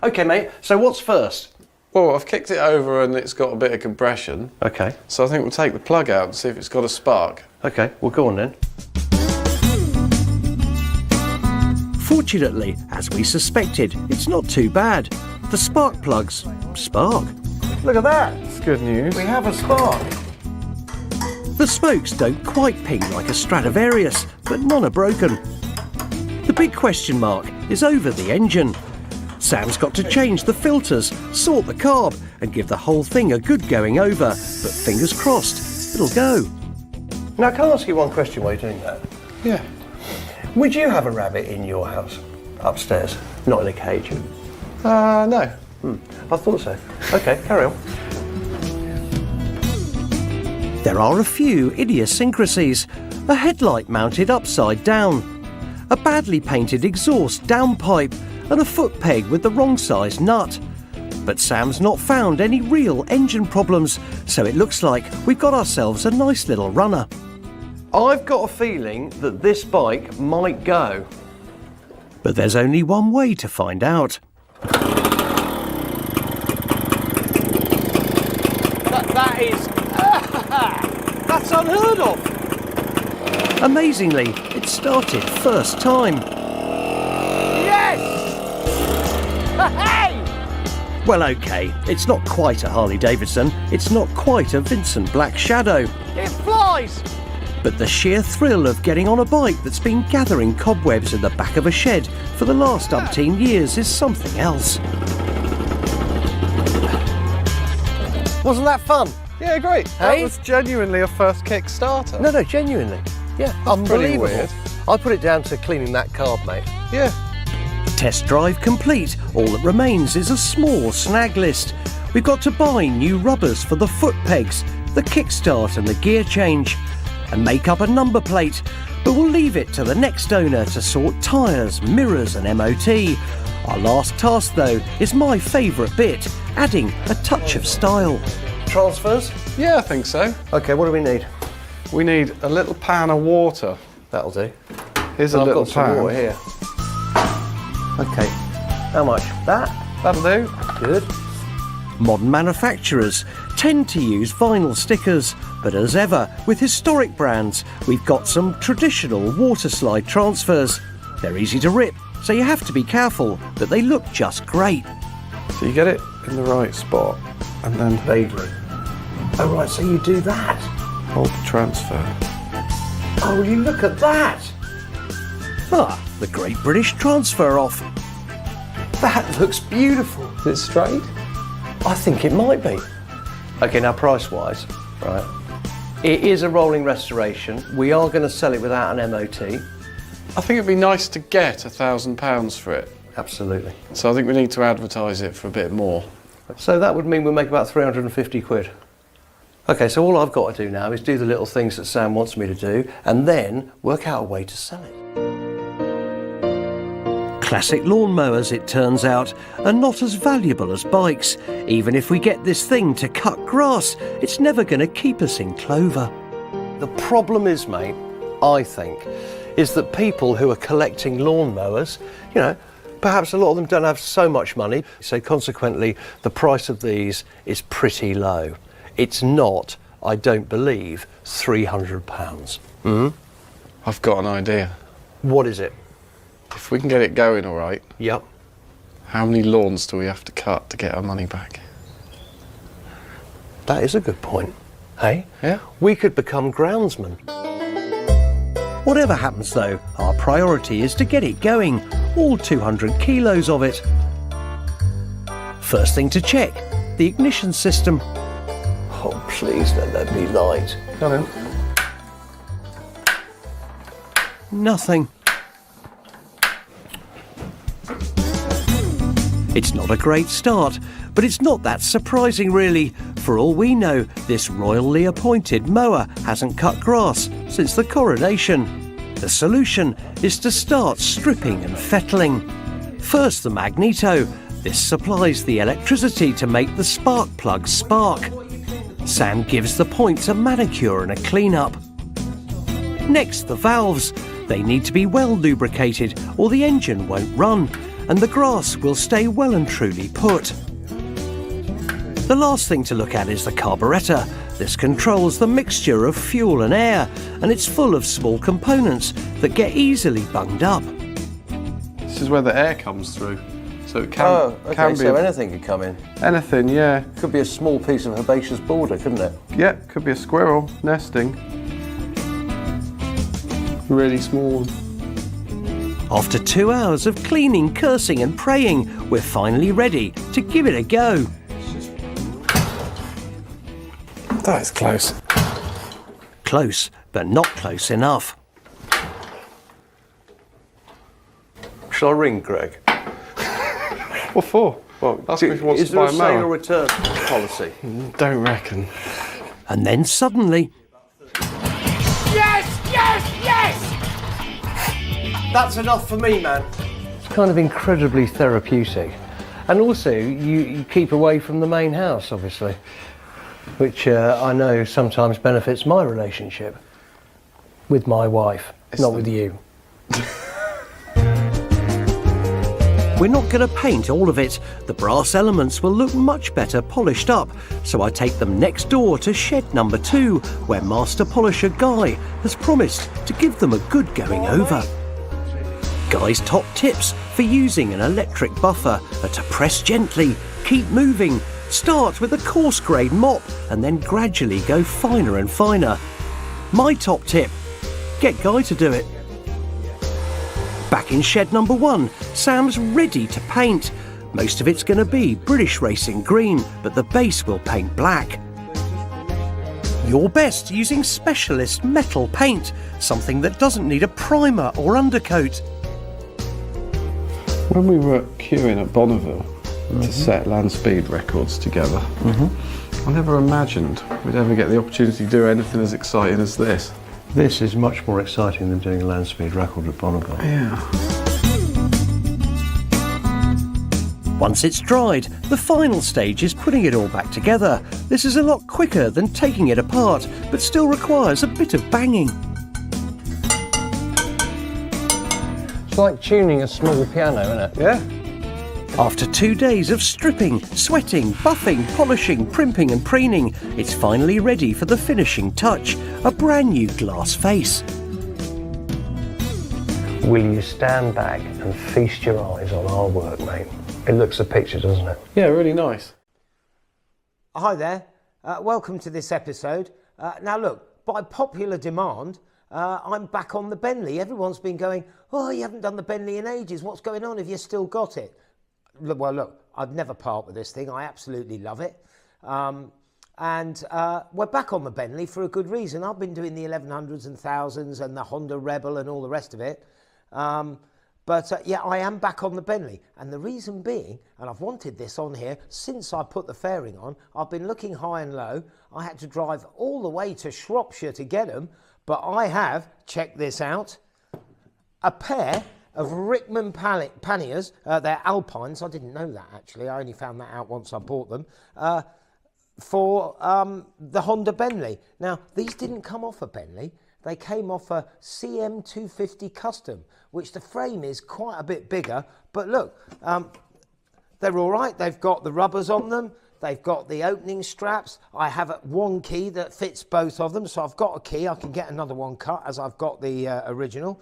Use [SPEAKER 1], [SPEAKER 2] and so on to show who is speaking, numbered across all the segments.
[SPEAKER 1] OK, mate, so what's first?
[SPEAKER 2] Well, I've kicked it over and it's got a bit of compression.
[SPEAKER 1] OK.
[SPEAKER 2] So I think we'll take the plug out and see if it's got a spark.
[SPEAKER 1] OK, well, go on then.
[SPEAKER 3] Fortunately, as we suspected, it's not too bad. The spark plugs spark.
[SPEAKER 1] Look at that.
[SPEAKER 2] It's good news.
[SPEAKER 1] We have a spark.
[SPEAKER 3] The smokes don't quite ping like a Stradivarius, but none are broken. The big question mark is over the engine. Sam's got to change the filters, sort the carb, and give the whole thing a good going over. But fingers crossed, it'll go.
[SPEAKER 1] Now, can I ask you one question while you're doing that?
[SPEAKER 2] Yeah.
[SPEAKER 1] Would you have a rabbit in your house? Upstairs? Not in a cage?
[SPEAKER 2] No.
[SPEAKER 1] I thought so. OK, carry on.
[SPEAKER 3] There are a few idiosyncrasies. A headlight mounted upside down, a badly painted exhaust downpipe, and a foot peg with the wrong size nut. But Sam's not found any real engine problems, so it looks like we've got ourselves a nice little runner.
[SPEAKER 1] I've got a feeling that this bike might go.
[SPEAKER 3] But there's only one way to find out.
[SPEAKER 1] That is... that's unheard of!
[SPEAKER 3] Amazingly, it started first time.
[SPEAKER 1] Yes! Hey!
[SPEAKER 3] Well, OK, it's not quite a Harley-Davidson, it's not quite a Vincent Black Shadow.
[SPEAKER 1] It flies!
[SPEAKER 3] But the sheer thrill of getting on a bike that's been gathering cobwebs in the back of a shed for the last umpteen years is something else.
[SPEAKER 1] Wasn't that fun?
[SPEAKER 2] Yeah, great.
[SPEAKER 1] Hey?
[SPEAKER 2] That was genuinely a first Kickstarter.
[SPEAKER 1] No, genuinely. Yeah,
[SPEAKER 2] pretty
[SPEAKER 1] unbelievable.
[SPEAKER 2] weird.
[SPEAKER 1] I put it down to cleaning that carb, mate.
[SPEAKER 2] Yeah.
[SPEAKER 3] Test drive complete. All that remains is a small snag list. We've got to buy new rubbers for the foot pegs, the kickstart and the gear change, and make up a number plate. But we'll leave it to the next owner to sort tyres, mirrors and MOT. Our last task, though, is my favourite bit, adding a touch of style.
[SPEAKER 1] Transfers?
[SPEAKER 2] Yeah, I think so.
[SPEAKER 1] OK, what do we need?
[SPEAKER 2] We need a little pan of water.
[SPEAKER 1] That'll do.
[SPEAKER 2] Here's a
[SPEAKER 1] I've
[SPEAKER 2] little
[SPEAKER 1] got some
[SPEAKER 2] pan.
[SPEAKER 1] water here. OK. How much? That?
[SPEAKER 2] That'll do.
[SPEAKER 1] Good.
[SPEAKER 3] Modern manufacturers tend to use vinyl stickers, but as ever, with historic brands, we've got some traditional water slide transfers. They're easy to rip, so you have to be careful, but they look just great.
[SPEAKER 2] So you get it in the right spot and then
[SPEAKER 1] Vaguely. Oh, right, so you do that.
[SPEAKER 2] hold the transfer.
[SPEAKER 1] Oh, you look at that.
[SPEAKER 3] Ah, the Great British Transfer off.
[SPEAKER 1] That looks beautiful.
[SPEAKER 2] Is it straight?
[SPEAKER 1] I think it might be. OK, now price-wise, right, it is a rolling restoration. We are going to sell it without an MOT.
[SPEAKER 2] I think it'd be nice to get £1,000 for it.
[SPEAKER 1] Absolutely.
[SPEAKER 2] So I think we need to advertise it for a bit more.
[SPEAKER 1] So that would mean we'll make about 350 quid. OK, so all I've got to do now is do the little things that Sam wants me to do and then work out a way to sell it.
[SPEAKER 3] Classic lawnmowers, it turns out, are not as valuable as bikes. Even if we get this thing to cut grass, it's never going to keep us in clover.
[SPEAKER 1] The problem is, mate, I think, is that people who are collecting lawnmowers, you know, perhaps a lot of them don't have so much money, so consequently the price of these is pretty low. It's not, I don't believe, £300.
[SPEAKER 2] I've got an idea.
[SPEAKER 1] What is it?
[SPEAKER 2] If we can get it going all right,
[SPEAKER 1] Yep.
[SPEAKER 2] how many lawns do we have to cut to get our money back?
[SPEAKER 1] That is a good point. Hey?
[SPEAKER 2] Yeah.
[SPEAKER 1] We could become groundsmen.
[SPEAKER 3] Whatever happens though, our priority is to get it going, all 200 kilos of it. First thing to check, the ignition system.
[SPEAKER 1] Oh, please let there be light.
[SPEAKER 2] Come in.
[SPEAKER 3] Nothing. It's not a great start, but it's not that surprising really. For all we know, this royally appointed mower hasn't cut grass since the coronation. The solution is to start stripping and fettling. First the magneto. This supplies the electricity to make the spark plug spark. Sam gives the points a manicure and a clean-up. Next, the valves. They need to be well lubricated or the engine won't run. and the grass will stay well and truly put. The last thing to look at is the carburettor. This controls the mixture of fuel and air, and it's full of small components that get easily bunged up.
[SPEAKER 2] This is where the air comes through. So it can,
[SPEAKER 1] Oh, okay,
[SPEAKER 2] can be
[SPEAKER 1] so anything could come in.
[SPEAKER 2] anything, yeah.
[SPEAKER 1] Could be a small piece of herbaceous border, couldn't it?
[SPEAKER 2] Yeah, could be a squirrel nesting. Really small.
[SPEAKER 3] After 2 hours of cleaning, cursing and praying, we're finally ready to give it a go.
[SPEAKER 2] That is close.
[SPEAKER 3] Close, but not close enough.
[SPEAKER 1] Shall I ring Greg?
[SPEAKER 2] What for? Well, ask me if he wants
[SPEAKER 1] Is
[SPEAKER 2] to
[SPEAKER 1] there
[SPEAKER 2] buy
[SPEAKER 1] a
[SPEAKER 2] a
[SPEAKER 1] sale or
[SPEAKER 2] mower.
[SPEAKER 1] return policy?
[SPEAKER 2] Don't reckon.
[SPEAKER 3] And then suddenly,
[SPEAKER 4] Yes! Yes! Yes!
[SPEAKER 1] That's enough for me, man. It's kind of incredibly therapeutic. And also, you keep away from the main house, obviously, which I know sometimes benefits my relationship with my wife, not with you.
[SPEAKER 3] we're not going to paint all of it. The brass elements will look much better polished up, so I take them next door to shed number 2, where Master Polisher Guy has promised to give them a good going over. Guy's top tips for using an electric buffer are to press gently, keep moving, start with a coarse grade mop and then gradually go finer and finer. My top tip, get Guy to do it. Back in shed number 1, Sam's ready to paint. Most of it's going to be British Racing Green, but the base will paint black. Your best using specialist metal paint, something that doesn't need a primer or undercoat.
[SPEAKER 2] When we were queuing at Bonneville to set land speed records together, I never imagined we'd ever get the opportunity to do anything as exciting as this.
[SPEAKER 1] This is much more exciting than doing a land speed record at Bonneville.
[SPEAKER 2] Yeah.
[SPEAKER 3] Once it's dried, the final stage is putting it all back together. This is a lot quicker than taking it apart, but still requires a bit of banging.
[SPEAKER 1] It's like tuning a small piano, isn't it?
[SPEAKER 2] Yeah.
[SPEAKER 3] After 2 days of stripping, sweating, buffing, polishing, primping and preening, it's finally ready for the finishing touch, a brand new glass face.
[SPEAKER 1] Will you stand back and feast your eyes on our work, mate? It looks a picture, doesn't it?
[SPEAKER 2] Yeah, really nice.
[SPEAKER 4] Hi there, welcome to this episode. Now look, by popular demand, I'm back on the Bentley. Everyone's been going, oh, you haven't done the Bentley in ages. What's going on? Have you still got it? Well, look, I'd never part with this thing. I absolutely love it. We're back on the Bentley for a good reason. I've been doing the 1100s and 1000s and the Honda Rebel and all the rest of it. Yeah, I am back on the Bentley. And the reason being, and I've wanted this on here since I put the fairing on, I've been looking high and low. I had to drive all the way to Shropshire to get them. But I have, check this out, a pair of Rickman panniers. They're Alpines. I didn't know that, actually. I only found that out once I bought them. For the Honda Bentley. Now, these didn't come off a Bentley. They came off a CM250 Custom, which the frame is quite a bit bigger. But look, they're all right. They've got the rubbers on them. They've got the opening straps. I have one key that fits both of them. So I've got a key. I can get another one cut as I've got the original.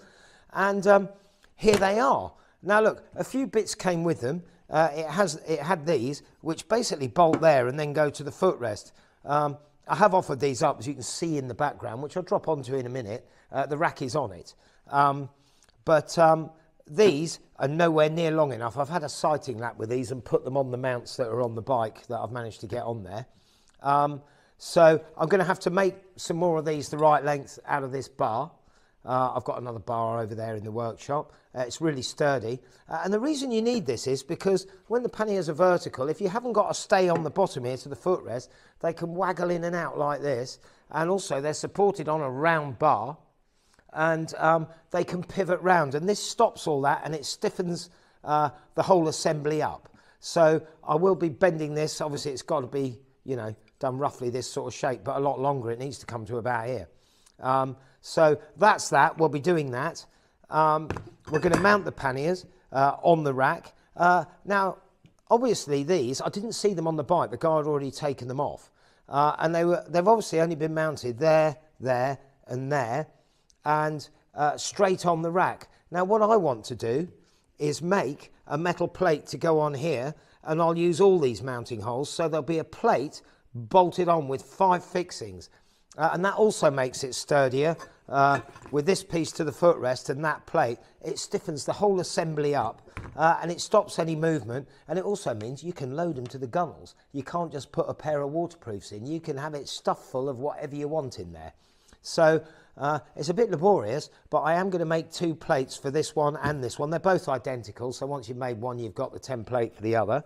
[SPEAKER 4] And here they are. Now look, a few bits came with them. It had these, which basically bolt there and then go to the footrest. I have offered these up, as you can see in the background, which I'll drop onto in a minute. The rack is on it. These are nowhere near long enough. I've had a sighting lap with these and put them on the mounts that are on the bike that I've managed to get on there. So I'm going to have to make some more of these the right length out of this bar. I've got another bar over there in the workshop. It's really sturdy. And the reason you need this is because when the panniers are vertical, if you haven't got a stay on the bottom here to the footrest, they can waggle in and out like this. And also they're supported on a round bar. And they can pivot round, and this stops all that and it stiffens the whole assembly up. So I will be bending this. Obviously it's got to be, you know, done roughly this sort of shape, but a lot longer. It needs to come to about here. So that's that. We'll be doing that. We're going to mount the panniers on the rack. Now, obviously these, I didn't see them on the bike. The guy had already taken them off. And they've obviously only been mounted there, there and there, and straight on the rack. Now what I want to do is make a metal plate to go on here, and I'll use all these mounting holes, so there'll be a plate bolted on with 5 fixings. And that also makes it sturdier. With this piece to the footrest and that plate, it stiffens the whole assembly up, and it stops any movement, and it also means you can load them to the gunnels. You can't just put a pair of waterproofs in, you can have it stuffed full of whatever you want in there. So it's a bit laborious, but I am going to make 2 plates for this one and this one. They're both identical, so once you've made one, you've got the template for the other.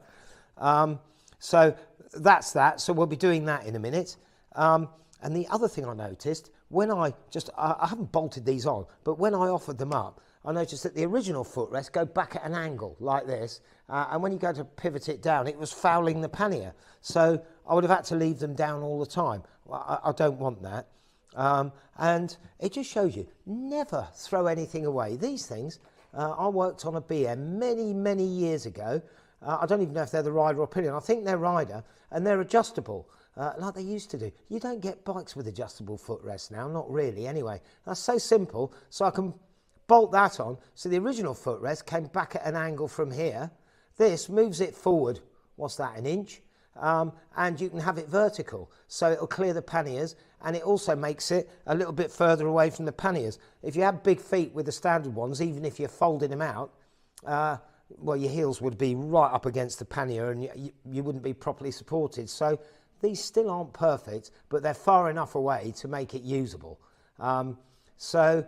[SPEAKER 4] So that's that, so we'll be doing that in a minute. And the other thing I noticed, when I haven't bolted these on, but when I offered them up, I noticed that the original footrests go back at an angle like this, and when you go to pivot it down, it was fouling the pannier. So I would have had to leave them down all the time. I don't want that. And it just shows you, never throw anything away. These things, I worked on a BM many years ago. I don't even know if they're the rider or pillion. I think they're rider, and they're adjustable. Like they used to do. You don't get bikes with adjustable footrests now, not really anyway. That's so simple, so I can bolt that on. So the original footrest came back at an angle from here. This moves it forward, what's that, an inch? And you can have it vertical, so it'll clear the panniers, and it also makes it a little bit further away from the panniers. If you have big feet with the standard ones, even if you're folding them out, well, your heels would be right up against the pannier and you wouldn't be properly supported. So these still aren't perfect, but they're far enough away to make it usable. So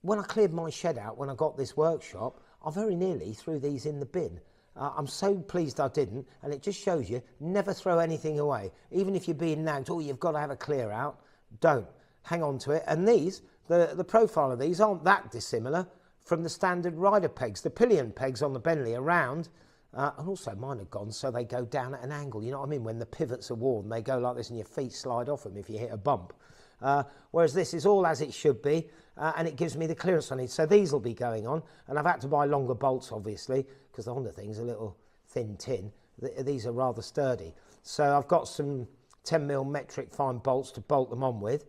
[SPEAKER 4] when I cleared my shed out, when I got this workshop, I very nearly threw these in the bin. I'm so pleased I didn't, and it just shows you, never throw anything away. Even if you're being nagged, oh, you've got to have a clear out, don't. Hang on to it. And these, the profile of these aren't that dissimilar from the standard rider pegs. The pillion pegs on the Bentley are round, and also mine are gone, so they go down at an angle. You know what I mean? When the pivots are worn, they go like this and your feet slide off them if you hit a bump. Whereas this is all as it should be, and it gives me the clearance I need. So these will be going on, and I've had to buy longer bolts, obviously, because the Honda thing's a little thin tin. These are rather sturdy. So I've got some 10mm metric fine bolts to bolt them on with.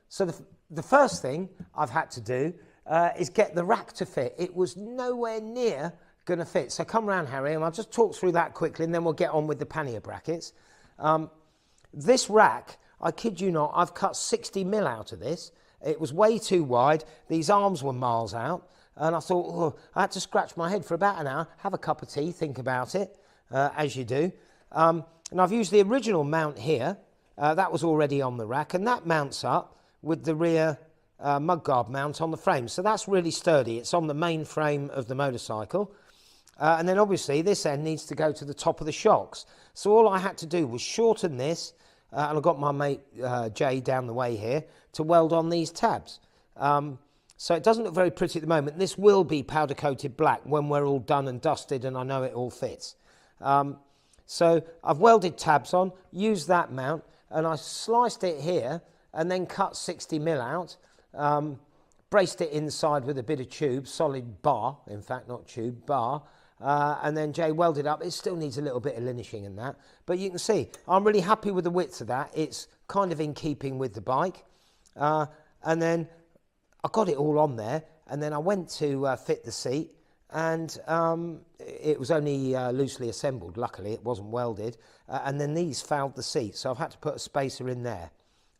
[SPEAKER 4] So the first thing I've had to do is get the rack to fit. It was nowhere near going to fit. So come round, Harry, and I'll just talk through that quickly, and then we'll get on with the pannier brackets. This rack, I kid you not, I've cut 60mm out of this. It was way too wide. These arms were miles out. And I thought, oh, I had to scratch my head for about an hour, have a cup of tea, think about it, as you do. And I've used the original mount here. That was already on the rack, and that mounts up with the rear mudguard mount on the frame. So that's really sturdy. It's on the main frame of the motorcycle. And then obviously this end needs to go to the top of the shocks. So all I had to do was shorten this, and I've got my mate Jay down the way here, to weld on these tabs. So it doesn't look very pretty at the moment. This will be powder coated black when we're all done and dusted and I know it all fits. So I've welded tabs on, used that mount, and I sliced it here and then cut 60mm out, braced it inside with a bit of tube, solid bar, in fact not tube, bar, and then Jay welded up. It still needs a little bit of linishing and that, but you can see I'm really happy with the width of that. It's kind of in keeping with the bike. And then I got it all on there, and then I went to fit the seat, and it was only loosely assembled. Luckily it wasn't welded, and then these fouled the seat, so I've had to put a spacer in there.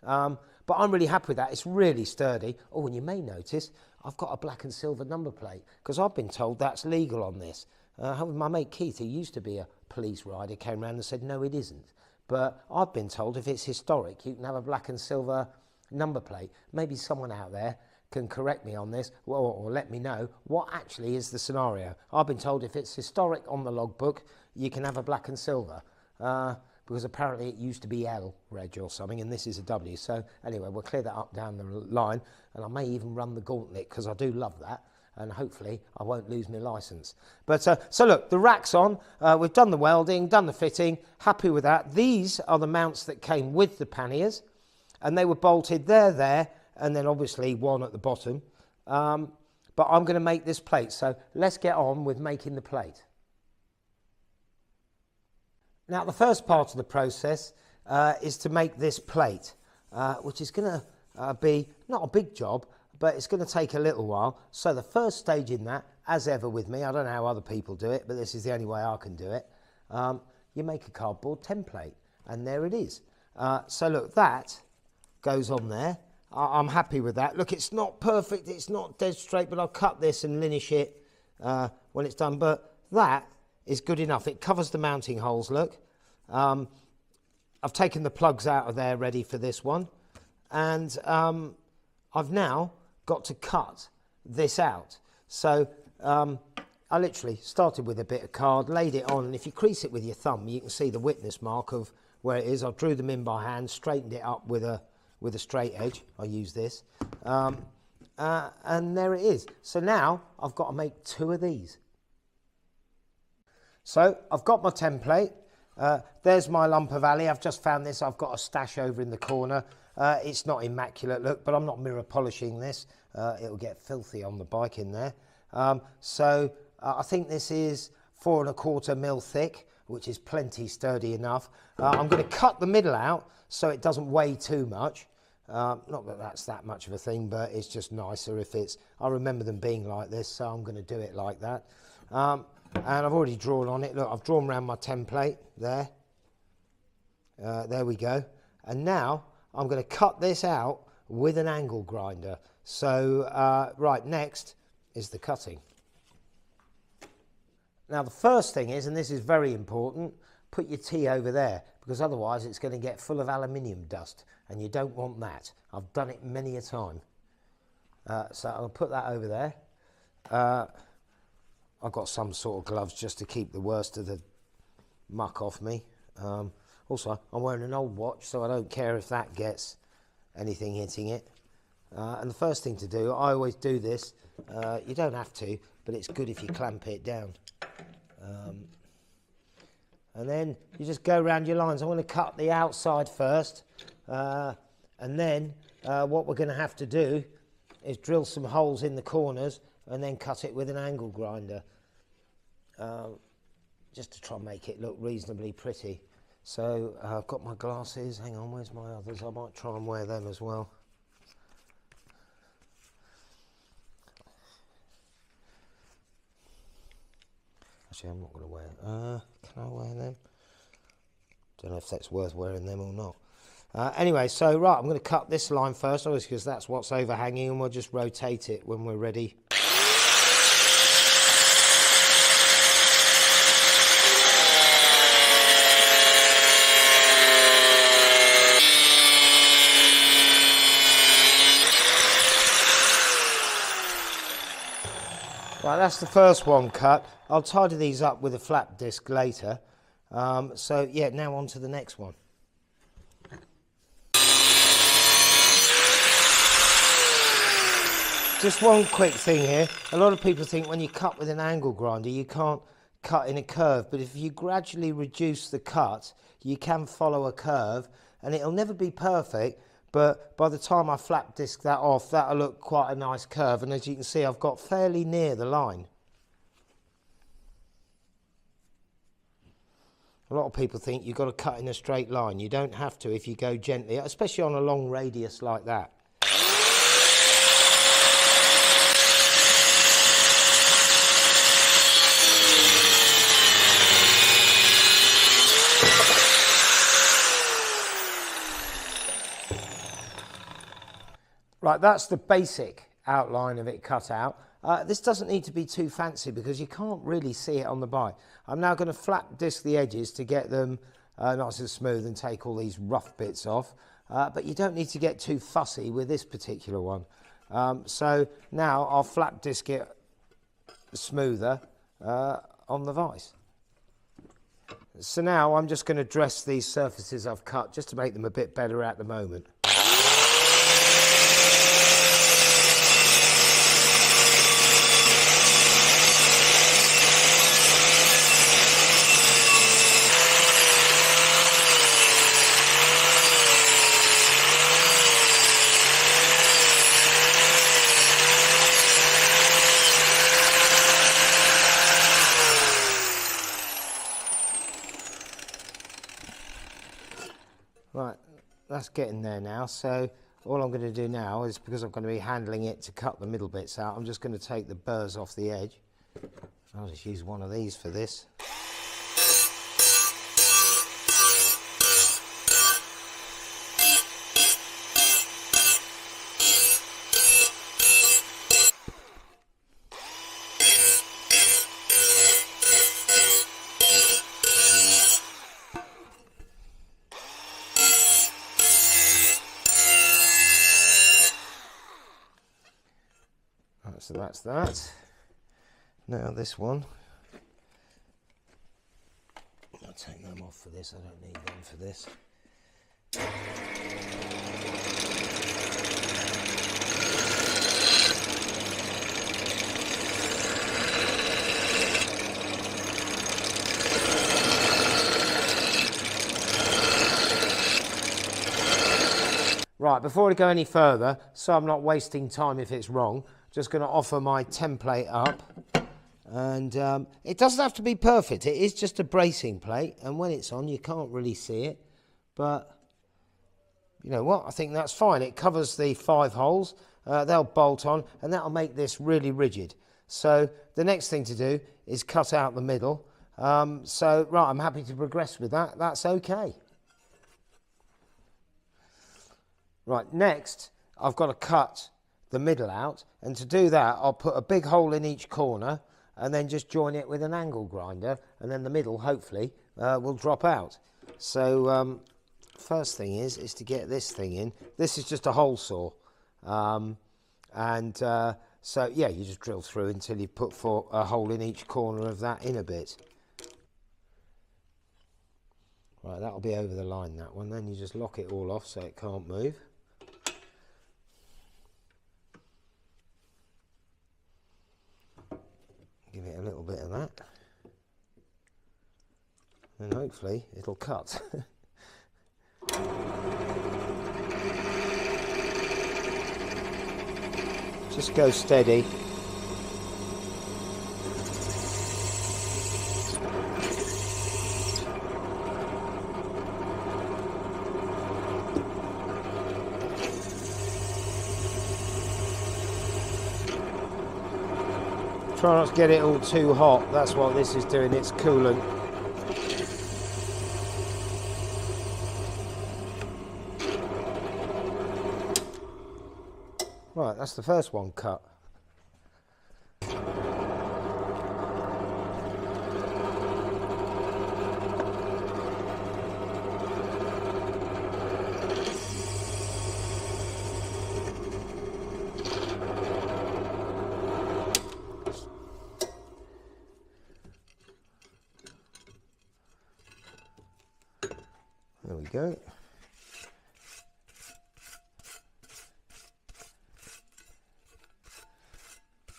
[SPEAKER 4] But I'm really happy with that. It's really sturdy. Oh, and you may notice I've got a black and silver number plate, because I've been told that's legal on this. My mate Keith, who used to be a police rider, came round and said no, it isn't. But I've been told if it's historic, you can have a black and silver number plate. Maybe someone out there can correct me on this, or let me know what actually is the scenario. I've been told if it's historic on the logbook, you can have a black and silver, because apparently it used to be L reg or something, and this is a W. So anyway, we'll clear that up down the line, and I may even run the gauntlet, because I do love that, and hopefully I won't lose my licence. But so look, the rack's on, we've done the welding, done the fitting, happy with that. These are the mounts that came with the panniers, and they were bolted there, and then obviously one at the bottom. But I'm going to make this plate, so let's get on with making the plate. Now the first part of the process is to make this plate, which is going to be not a big job, but it's going to take a little while. So the first stage in that, as ever with me, I don't know how other people do it, but this is the only way I can do it. You make a cardboard template, and there it is. So look, that goes on there. I'm happy with that. Look, it's not perfect, it's not dead straight, but I'll cut this and linish it when it's done. But that is good enough. It covers the mounting holes, look. I've taken the plugs out of there ready for this one. And I've now got to cut this out. So I literally started with a bit of card, laid it on, and if you crease it with your thumb, you can see the witness mark of where it is. I drew them in by hand, straightened it up with a straight edge. I use this. And there it is. So now I've got to make 2 of these. So I've got my template. There's my lump of alley. I've just found this. I've got a stash over in the corner. It's not immaculate look, but I'm not mirror polishing this. It'll get filthy on the bike in there. I think this is 4 1/4 mil thick, which is plenty sturdy enough. I'm going to cut the middle out so it doesn't weigh too much. Not that that's that much of a thing, but it's just nicer if it's... I remember them being like this, so I'm going to do it like that. And I've already drawn on it. Look, I've drawn around my template there. There we go. And now I'm going to cut this out with an angle grinder. So, right, next is the cutting. Now, the first thing is, and this is very important, put your T over there, because otherwise it's going to get full of aluminium dust, and you don't want that. I've done it many a time. So I'll put that over there. I've got some sort of gloves just to keep the worst of the muck off me. Also, I'm wearing an old watch, so I don't care if that gets anything hitting it. And the first thing to do, I always do this, you don't have to, but it's good if you clamp it down. And then you just go around your lines. I'm going to cut the outside first, and then what we're going to have to do is drill some holes in the corners and then cut it with an angle grinder, just to try and make it look reasonably pretty. So I've got my glasses. Hang on, where's my others? I might try and wear them as well. Actually, I'm not going to wear. Can I wear them? Don't know if that's worth wearing them or not. Anyway, so right, I'm going to cut this line first, obviously, because that's what's overhanging, and we'll just rotate it when we're ready. Right, that's the first one cut. I'll tidy these up with a flap disc later. So yeah, now on to the next one. Just one quick thing here. A lot of people think when you cut with an angle grinder, you can't cut in a curve, but if you gradually reduce the cut, you can follow a curve, and it'll never be perfect, but by the time I flap disc that off, that'll look quite a nice curve, and as you can see, I've got fairly near the line. A lot of people think you've got to cut in a straight line. You don't have to if you go gently, especially on a long radius like that. Right, that's the basic outline of it cut out. This doesn't need to be too fancy because you can't really see it on the bike. I'm now going to flap disc the edges to get them nice and smooth and take all these rough bits off. But you don't need to get too fussy with this particular one. So now I'll flap disc it smoother on the vise. So now I'm just going to dress these surfaces I've cut just to make them a bit better at the moment. Right, that's getting there now. So all I'm going to do now is, because I'm going to be handling it to cut the middle bits out, I'm just going to take the burrs off the edge. I'll just use one of these for this. So that's that. Now this one, I'll take them off for this, I don't need them for this. Right, before we go any further, so I'm not wasting time if it's wrong, just going to offer my template up. And it doesn't have to be perfect, it is just a bracing plate, and when it's on you can't really see it, but you know what, I think that's fine. It covers the 5 holes, they'll bolt on, and that'll make this really rigid. So the next thing to do is cut out the middle. So right, I'm happy to progress with that, that's okay. Right, next I've got to cut the middle out, and to do that I'll put a big hole in each corner and then just join it with an angle grinder, and then the middle hopefully will drop out. So first thing is to get this thing in. This is just a hole saw, so yeah, you just drill through until you put a hole in each corner of that inner bit. Right, that'll be over the line, that one. Then you just lock it all off so it can't move. Give it a little bit of that, and hopefully it'll cut. Just go steady. Try not to get it all too hot, that's what this is doing, it's coolant. Right, that's the first one cut. There we go.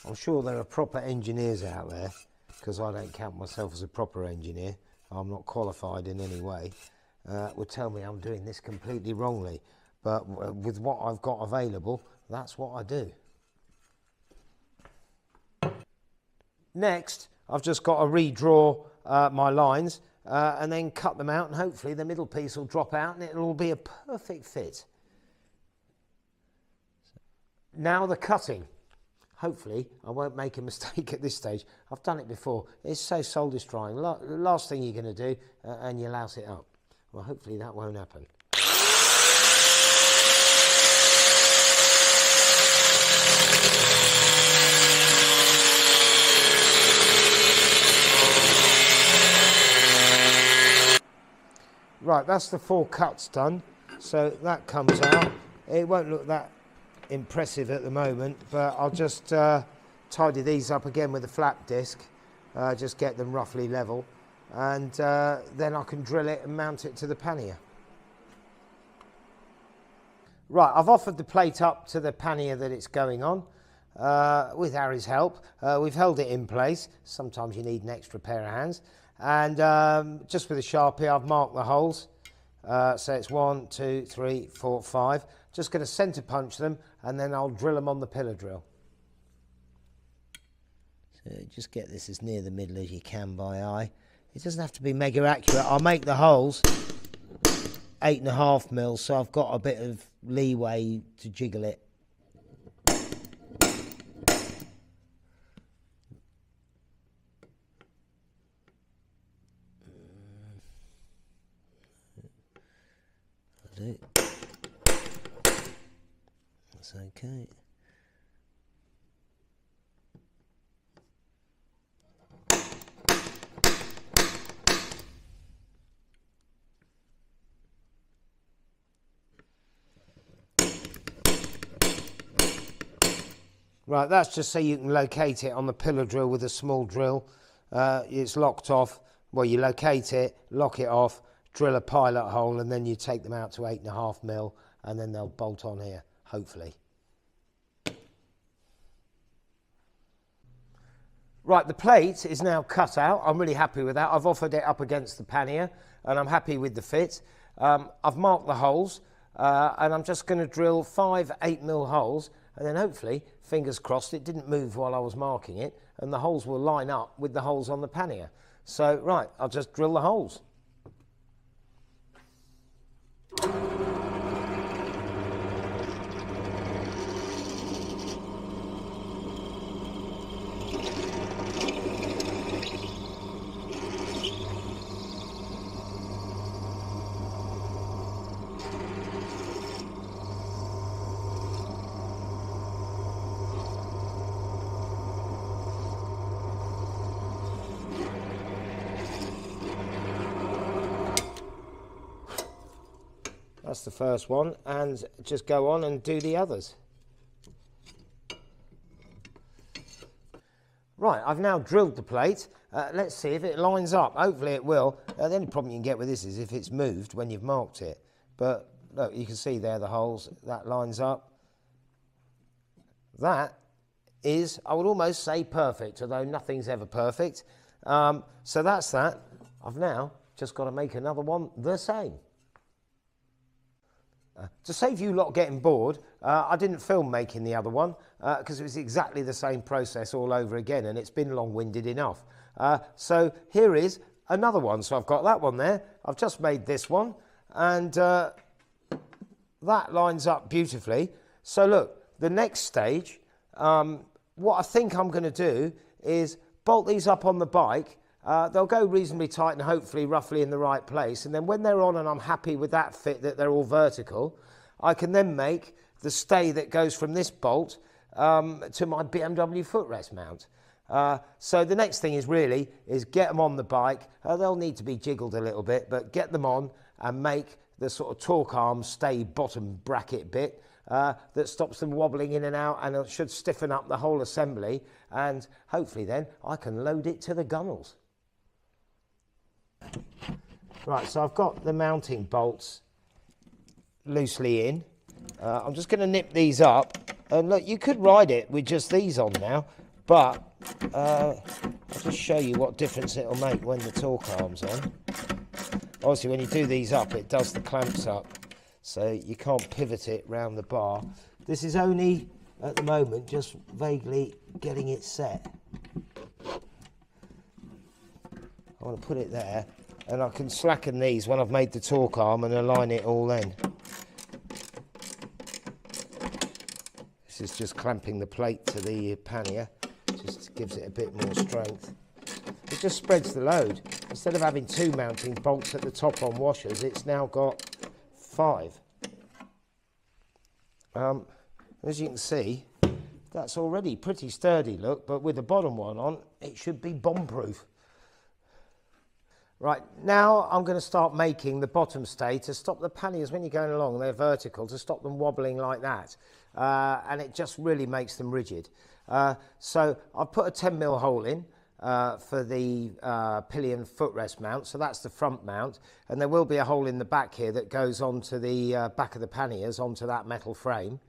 [SPEAKER 4] I'm sure there are proper engineers out there, because I don't count myself as a proper engineer. I'm not qualified in any way. Would tell me I'm doing this completely wrongly, but with what I've got available, that's what I do. Next, I've just got to redraw my lines and then cut them out, and hopefully the middle piece will drop out and it'll all be a perfect fit. Now the cutting. Hopefully I won't make a mistake at this stage. I've done it before. It's so soul destroying. Last thing you're going to do and you louse it up. Well, hopefully that won't happen. Right, that's the 4 cuts done, so that comes out. It won't look that impressive at the moment, but I'll just tidy these up again with a flap disc, just get them roughly level, and then I can drill it and mount it to the pannier. Right, I've offered the plate up to the pannier that it's going on. With Harry's help, we've held it in place. Sometimes you need an extra pair of hands. And just with a Sharpie, I've marked the holes. So it's 1, 2, 3, 4, 5. Just going to centre punch them, and then I'll drill them on the pillar drill. So just get this as near the middle as you can by eye. It doesn't have to be mega accurate. I'll make the holes 8.5 mil, so I've got a bit of leeway to jiggle it. That's okay. Right, that's just so you can locate it on the pillar drill with a small drill. It's locked off. Well, you locate it, lock it off, drill a pilot hole, and then you take them out to 8.5 mil, and then they'll bolt on here, hopefully. Right, the plate is now cut out. I'm really happy with that. I've offered it up against the pannier, and I'm happy with the fit. I've marked the holes, and I'm just going to drill 5 8mm holes, and then hopefully, fingers crossed, it didn't move while I was marking it, and the holes will line up with the holes on the pannier. So, right, I'll just drill the holes. That's the first one, and just go on and do the others. Right, I've now drilled the plate. Let's see if it lines up. Hopefully it will. The only problem you can get with this is if it's moved when you've marked it. But look, you can see there the holes, that lines up. That is, I would almost say perfect, although nothing's ever perfect. So that's that. I've now just got to make another one the same. To save you lot getting bored, I didn't film making the other one because it was exactly the same process all over again, and it's been long-winded enough. So here is another one. So I've got that one there. I've just made this one, and that lines up beautifully. So look, the next stage, what I think I'm going to do is bolt these up on the bike. They'll go reasonably tight and hopefully roughly in the right place. And then when they're on and I'm happy with that fit, that they're all vertical, I can then make the stay that goes from this bolt to my BMW footrest mount. So the next thing is really get them on the bike. They'll need to be jiggled a little bit, but get them on and make the sort of torque arm stay bottom bracket bit that stops them wobbling in and out, and it should stiffen up the whole assembly. And hopefully then I can load it to the gunnels. Right, so I've got the mounting bolts loosely in. I'm just going to nip these up, and look, you could ride it with just these on now, but I'll just show you what difference it'll make when the torque arm's on. Obviously when you do these up, it does the clamps up, so you can't pivot it round the bar. This is only at the moment just vaguely getting it set. I want to put it there, and I can slacken these when I've made the torque arm and align it all then. This is just clamping the plate to the pannier, just gives it a bit more strength. It just spreads the load. Instead of having 2 mounting bolts at the top on washers, it's now got 5. As you can see, that's already pretty sturdy, look, but with the bottom one on, it should be bomb-proof. Right, now I'm going to start making the bottom stay to stop the panniers when you're going along, they're vertical, to stop them wobbling like that. And it just really makes them rigid. So I've put a 10mm hole in for the pillion footrest mount, so that's the front mount. And there will be a hole in the back here that goes onto the back of the panniers, onto that metal frame.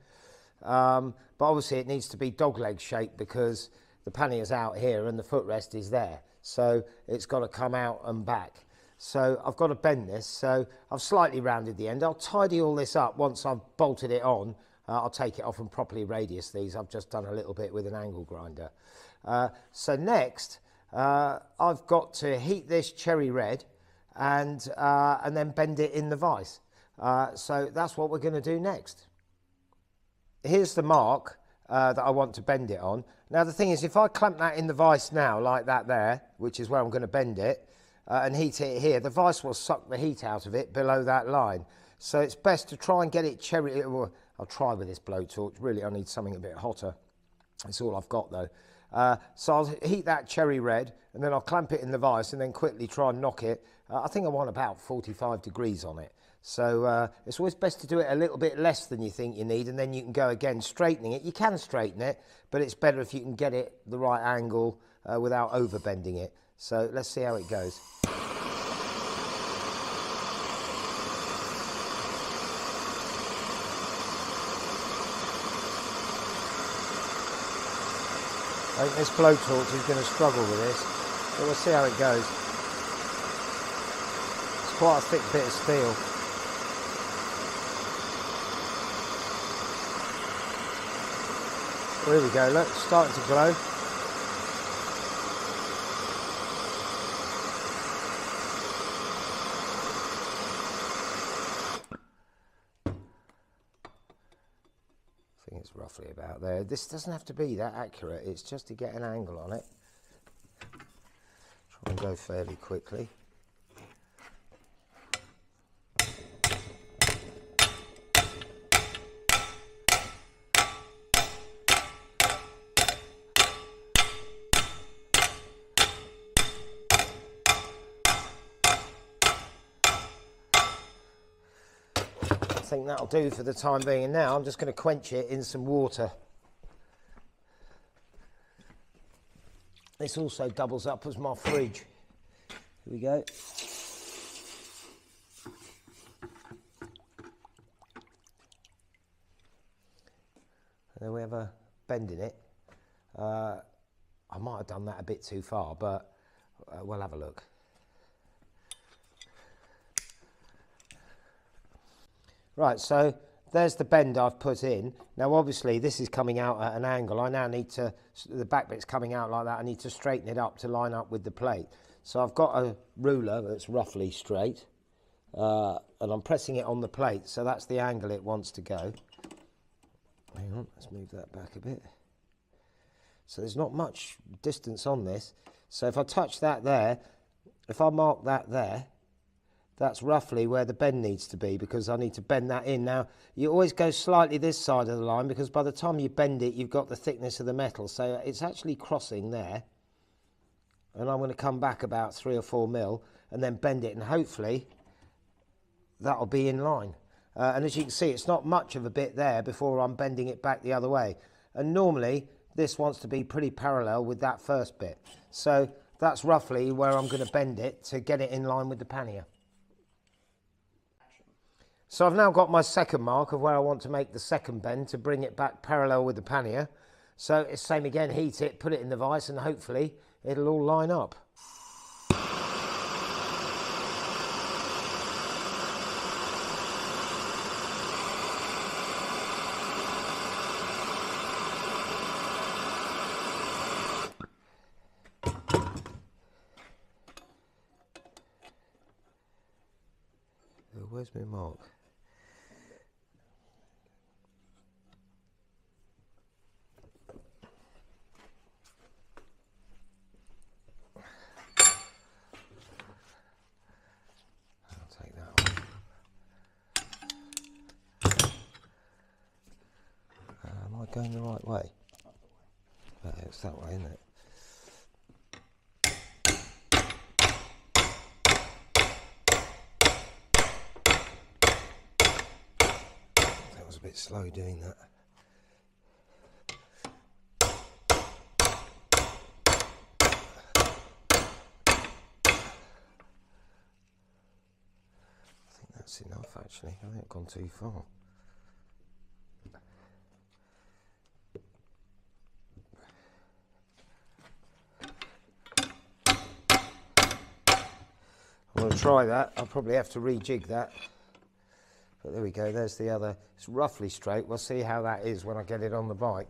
[SPEAKER 4] But obviously it needs to be dogleg shaped because the pannier's out here and the footrest is there. So it's got to come out and back. So I've got to bend this. So I've slightly rounded the end. I'll tidy all this up once I've bolted it on. I'll take it off and properly radius these. I've just done a little bit with an angle grinder. So next, I've got to heat this cherry red and then bend it in the vise. So that's what we're going to do next. Here's the mark that I want to bend it on. Now the thing is, if I clamp that in the vise now, like that there, which is where I'm going to bend it, and heat it here, the vise will suck the heat out of it below that line. So it's best to try and get it cherry. Well, I'll try with this blowtorch. Really, I need something a bit hotter. That's all I've got though. So I'll heat that cherry red, and then I'll clamp it in the vise and then quickly try and knock it. I think I want about 45 degrees on it. So it's always best to do it a little bit less than you think you need, and then you can go again straightening it. You can straighten it, but it's better if you can get it the right angle without over bending it. So let's see how it goes. I think this blowtorch is going to struggle with this, but we'll see how it goes. It's quite a thick bit of steel. There we go, look, it's starting to glow. I think it's roughly about there. This doesn't have to be that accurate, it's just to get an angle on it. Try and go fairly quickly. I think that'll do for the time being, and now I'm just going to quench it in some water. This also doubles up as my fridge. Here we go. And then we have a bend in it. I might have done that a bit too far, but we'll have a look. Right, so there's the bend I've put in. Now obviously this is coming out at an angle. I now need to, the back bit's coming out like that, I need to straighten it up to line up with the plate. So I've got a ruler that's roughly straight, and I'm pressing it on the plate, so that's the angle it wants to go. Hang on, let's move that back a bit. So there's not much distance on this. So if I touch that there, if I mark that there, that's roughly where the bend needs to be, because I need to bend that in. Now, you always go slightly this side of the line, because by the time you bend it, you've got the thickness of the metal. So it's actually crossing there. And I'm going to come back about 3 or 4 mil and then bend it, and hopefully that'll be in line. And as you can see, it's not much of a bit there before I'm bending it back the other way. And normally, this wants to be pretty parallel with that first bit. So that's roughly where I'm going to bend it to get it in line with the pannier. So I've now got my second mark of where I want to make the second bend to bring it back parallel with the pannier. So it's same again, heat it, put it in the vise, and hopefully it'll all line up. Where's my mark? I'll take that off. Am I going the right way? It's that way, isn't it? I was a bit slow doing that. I think that's enough actually. I think I've gone too far. I'm going to try that. I'll probably have to rejig that. But there we go, there's the other. It's roughly straight. We'll see how that is when I get it on the bike.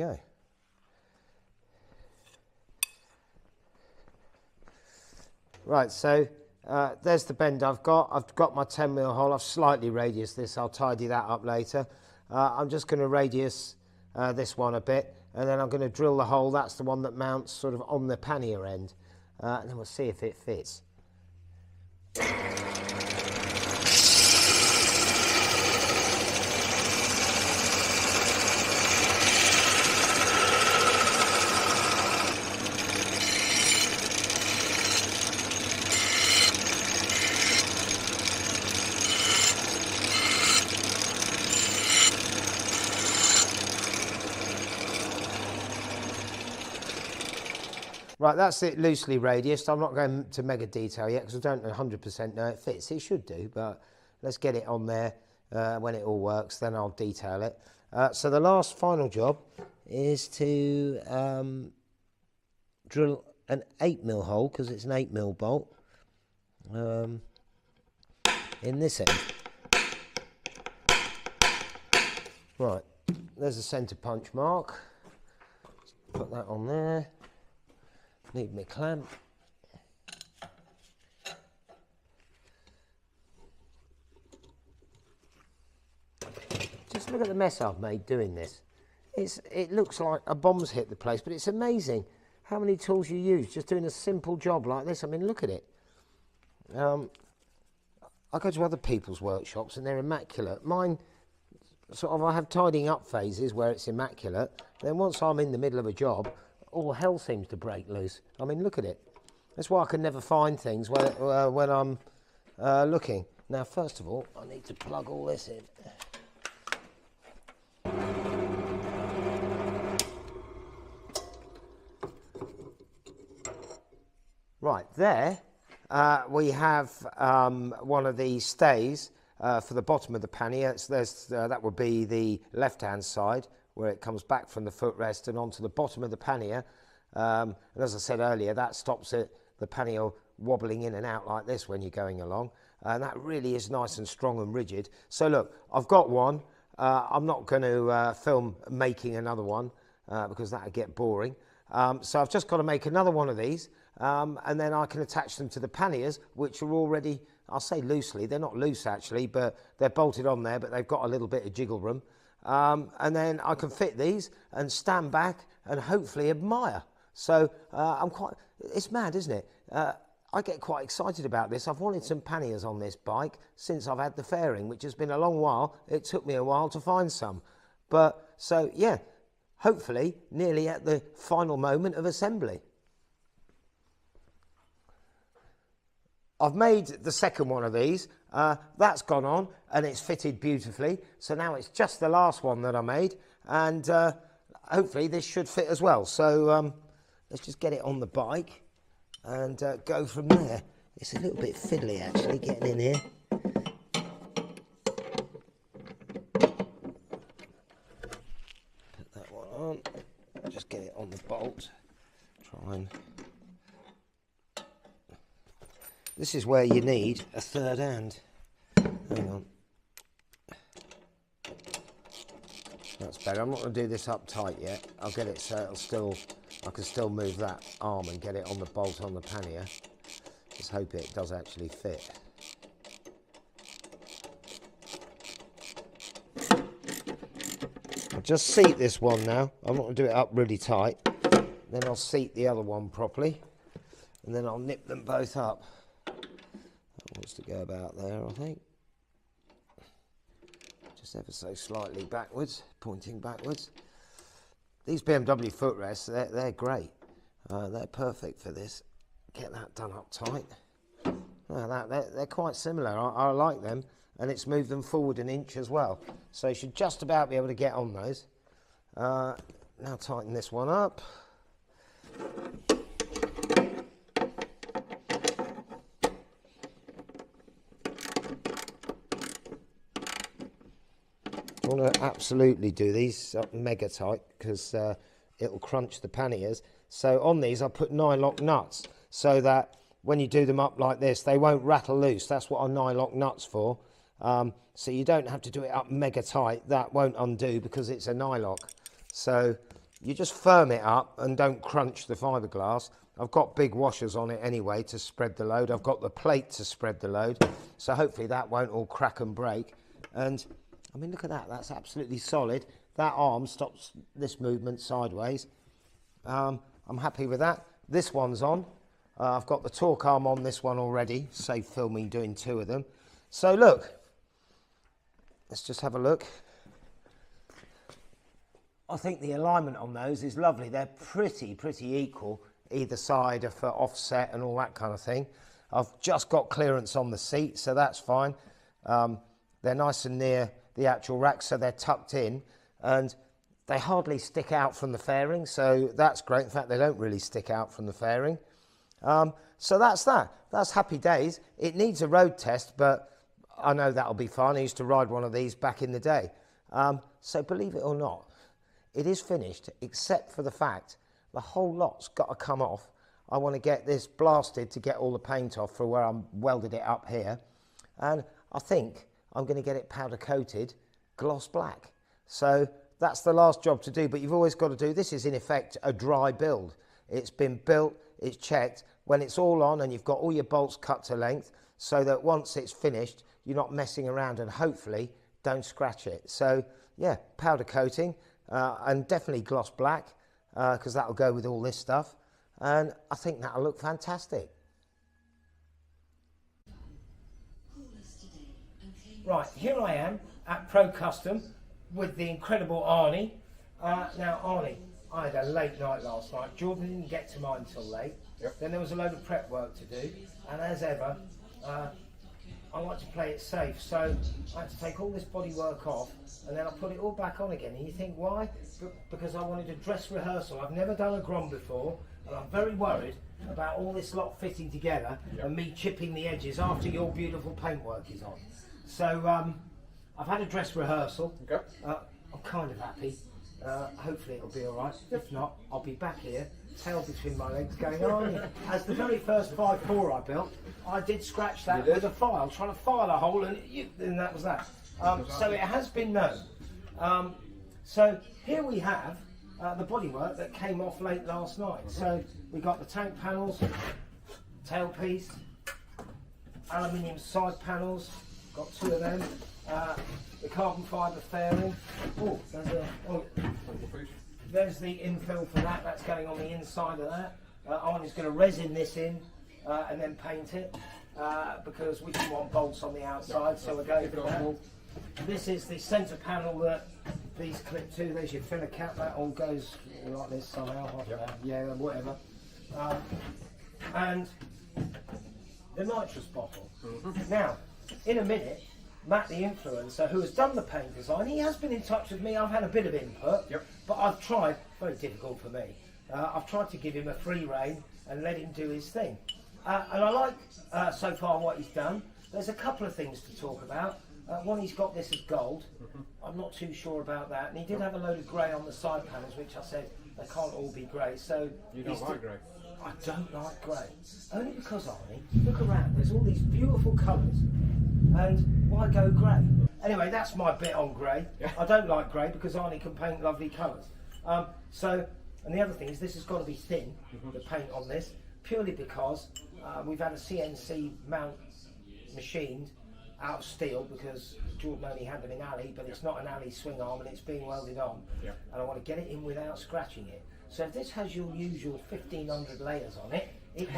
[SPEAKER 4] go. Right, so there's the bend I've got. I've got my 10mm hole. I've slightly radiused this. I'll tidy that up later. I'm just going to radius this one a bit, and then I'm going to drill the hole. That's the one that mounts sort of on the pannier end, and then we'll see if it fits. Right, that's it loosely radiused. I'm not going to mega detail yet because I don't 100% know it fits. It should do, but let's get it on there when it all works, then I'll detail it. So the last final job is to drill an 8mm hole, because it's an 8mm bolt, in this end. Right, there's a centre punch mark. Put that on there. Need my clamp. Just look at the mess I've made doing this. It looks like a bomb's hit the place, but it's amazing how many tools you use just doing a simple job like this. I mean, look at it. I go to other people's workshops and they're immaculate. Mine, sort of, I have tidying up phases where it's immaculate. Then once I'm in the middle of a job, all hell seems to break loose. I mean, look at it. That's why I can never find things when I'm looking. Now, first of all, I need to plug all this in. Right, there we have one of the stays for the bottom of the pannier. That would be the left-hand side, where it comes back from the footrest and onto the bottom of the pannier. And as I said earlier, that stops the pannier wobbling in and out like this when you're going along. And that really is nice and strong and rigid. So look, I've got one. I'm not going to film making another one because that would get boring. So I've just got to make another one of these, and then I can attach them to the panniers, which are already, I'll say loosely, they're not loose actually, but they're bolted on there, but they've got a little bit of jiggle room. And then I can fit these and stand back and hopefully admire. So it's mad, isn't it? I get quite excited about this. I've wanted some panniers on this bike since I've had the fairing, which has been a long while. It took me a while to find some. But, so yeah, hopefully nearly at the final moment of assembly. I've made the second one of these. That's gone on and it's fitted beautifully. So now it's just the last one that I made, and hopefully this should fit as well. So let's just get it on the bike and go from there. It's a little bit fiddly actually getting in here. Put that one on. Just get it on the bolt. Try and... This is where you need a third hand. Hang on. That's better. I'm not going to do this up tight yet. I'll get it so I can still move that arm and get it on the bolt on the pannier. Just hope it does actually fit. I'll just seat this one now. I'm not going to do it up really tight. Then I'll seat the other one properly. And then I'll nip them both up. Wants to go about there, I think. Just ever so slightly backwards, pointing backwards. These BMW footrests, they're great. They're perfect for this. Get that done up tight. They're quite similar. I like them, and it's moved them forward an inch as well. So you should just about be able to get on those. Now tighten this one up. I want to absolutely do these up mega tight because it'll crunch the panniers. So on these I put nylock nuts so that when you do them up like this they won't rattle loose. That's what a nylock nut's for. So you don't have to do it up mega tight. That won't undo because it's a nylock. So you just firm it up and don't crunch the fiberglass. I've got big washers on it anyway to spread the load. I've got the plate to spread the load, so hopefully that won't all crack and break. And I mean, look at that, that's absolutely solid. That arm stops this movement sideways. I'm happy with that. This one's on. I've got the torque arm on this one already, save filming doing 2 of them. So look, let's just have a look. I think the alignment on those is lovely. They're pretty equal, either side for offset and all that kind of thing. I've just got clearance on the seat, so that's fine. They're nice and near the actual rack, so they're tucked in, and they hardly stick out from the fairing, so that's great. In fact, they don't really stick out from the fairing. So that's that. That's happy days. It needs a road test, but I know that'll be fine. I used to ride one of these back in the day. So believe it or not, it is finished, except for the fact the whole lot's got to come off. I want to get this blasted to get all the paint off for where I'm welded it up here. And I think I'm going to get it powder coated gloss black. So that's the last job to do, but you've always got to do, this is in effect a dry build. It's been built, it's checked. When it's all on and you've got all your bolts cut to length, so that once it's finished, you're not messing around and hopefully don't scratch it. So yeah, powder coating. And definitely gloss black, because that'll go with all this stuff, and I think that'll look fantastic. Right, here I am at Pro Custom with the incredible Arnie. Now Arnie, I had a late night last night. Jordan didn't get to mine till late. Yep. Then there was a load of prep work to do, and as ever, I like to play it safe, so I had to take all this bodywork off and then I put it all back on again. And you think, why? Because I wanted a dress rehearsal. I've never done a Grom before, and I'm very worried about all this lot fitting together and me chipping the edges after your beautiful paintwork is on. So I've had a dress rehearsal. Okay. I'm kind of happy. Hopefully it'll be all right. If not, I'll be back here, tail between my legs, going on. As the very first 5.4 I built, I did scratch that with a file, trying to file a hole, and that was that. So it has been known. So here we have the bodywork that came off late last night. So we got the tank panels, tailpiece, aluminium side panels, got 2 of them. The carbon fibre fairing. There's the infill for that. That's going on the inside of that. Arnie's going to resin this in and then paint it because we didn't want bolts on the outside, so we're going for that. This is the centre panel that these clip to. There's your filler cap. That all goes like this somehow. Yeah, whatever. And the nitrous bottle. Now, in a minute, Matt, the influencer, who has done the paint design, he has been in touch with me. I've had a bit of input, but I've tried, very difficult for me, I've tried to give him a free rein and let him do his thing. And I like, so far, what he's done. There's a couple of things to talk about. One, he's got this as gold. I'm not too sure about that. And he did have a load of grey on the side panels, which I said, they can't all be grey. So
[SPEAKER 2] you don't like grey?
[SPEAKER 4] I don't like grey. Only because, Arnie, look around, there's all these beautiful colours. And why go grey? Anyway, that's my bit on grey. I don't like grey because Arnie can paint lovely colours. And the other thing is this has got to be thin, the paint on this, purely because we've had a CNC mount machined out of steel because Jordan only had them in alley, but it's not an alley swing arm and it's being welded on. And I want to get it in without scratching it. So if this has your usual 1,500 layers on it, it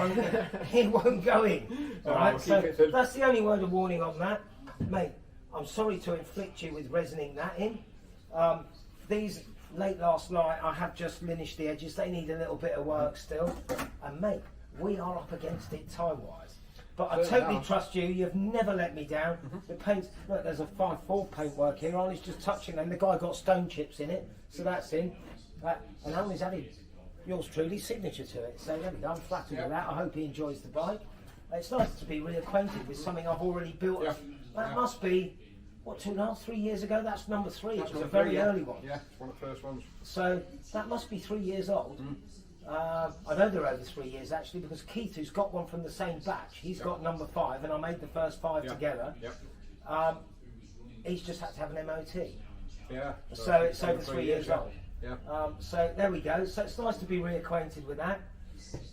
[SPEAKER 4] won't go in. All right, so that's the only word of warning on that. Mate, I'm sorry to inflict you with resining that in. These, late last night, I have just finished the edges. They need a little bit of work still. And mate, we are up against it time-wise. But I totally trust you. You've never let me down. The paint, look, there's a 5.4 paintwork here. Arnie's just touching them. The guy got stone chips in it, so that's in. And Arnie's added yours truly signature to it. So there we go. I'm flattered with that. I hope he enjoys the bike. It's nice to be reacquainted with something I've already built. That must be, what, 2.5, 3 years ago? That's number 3. It was a very early one.
[SPEAKER 2] Yeah, it's one of the first ones.
[SPEAKER 4] So that must be 3 years old. I know they're over 3 years actually, because Keith, who's got one from the same batch, he's got number 5, and I made the first 5 together. He's just had to have an MOT.
[SPEAKER 2] Yeah.
[SPEAKER 4] So it's over 3 years old.
[SPEAKER 2] Yeah.
[SPEAKER 4] So there we go. So it's nice to be reacquainted with that.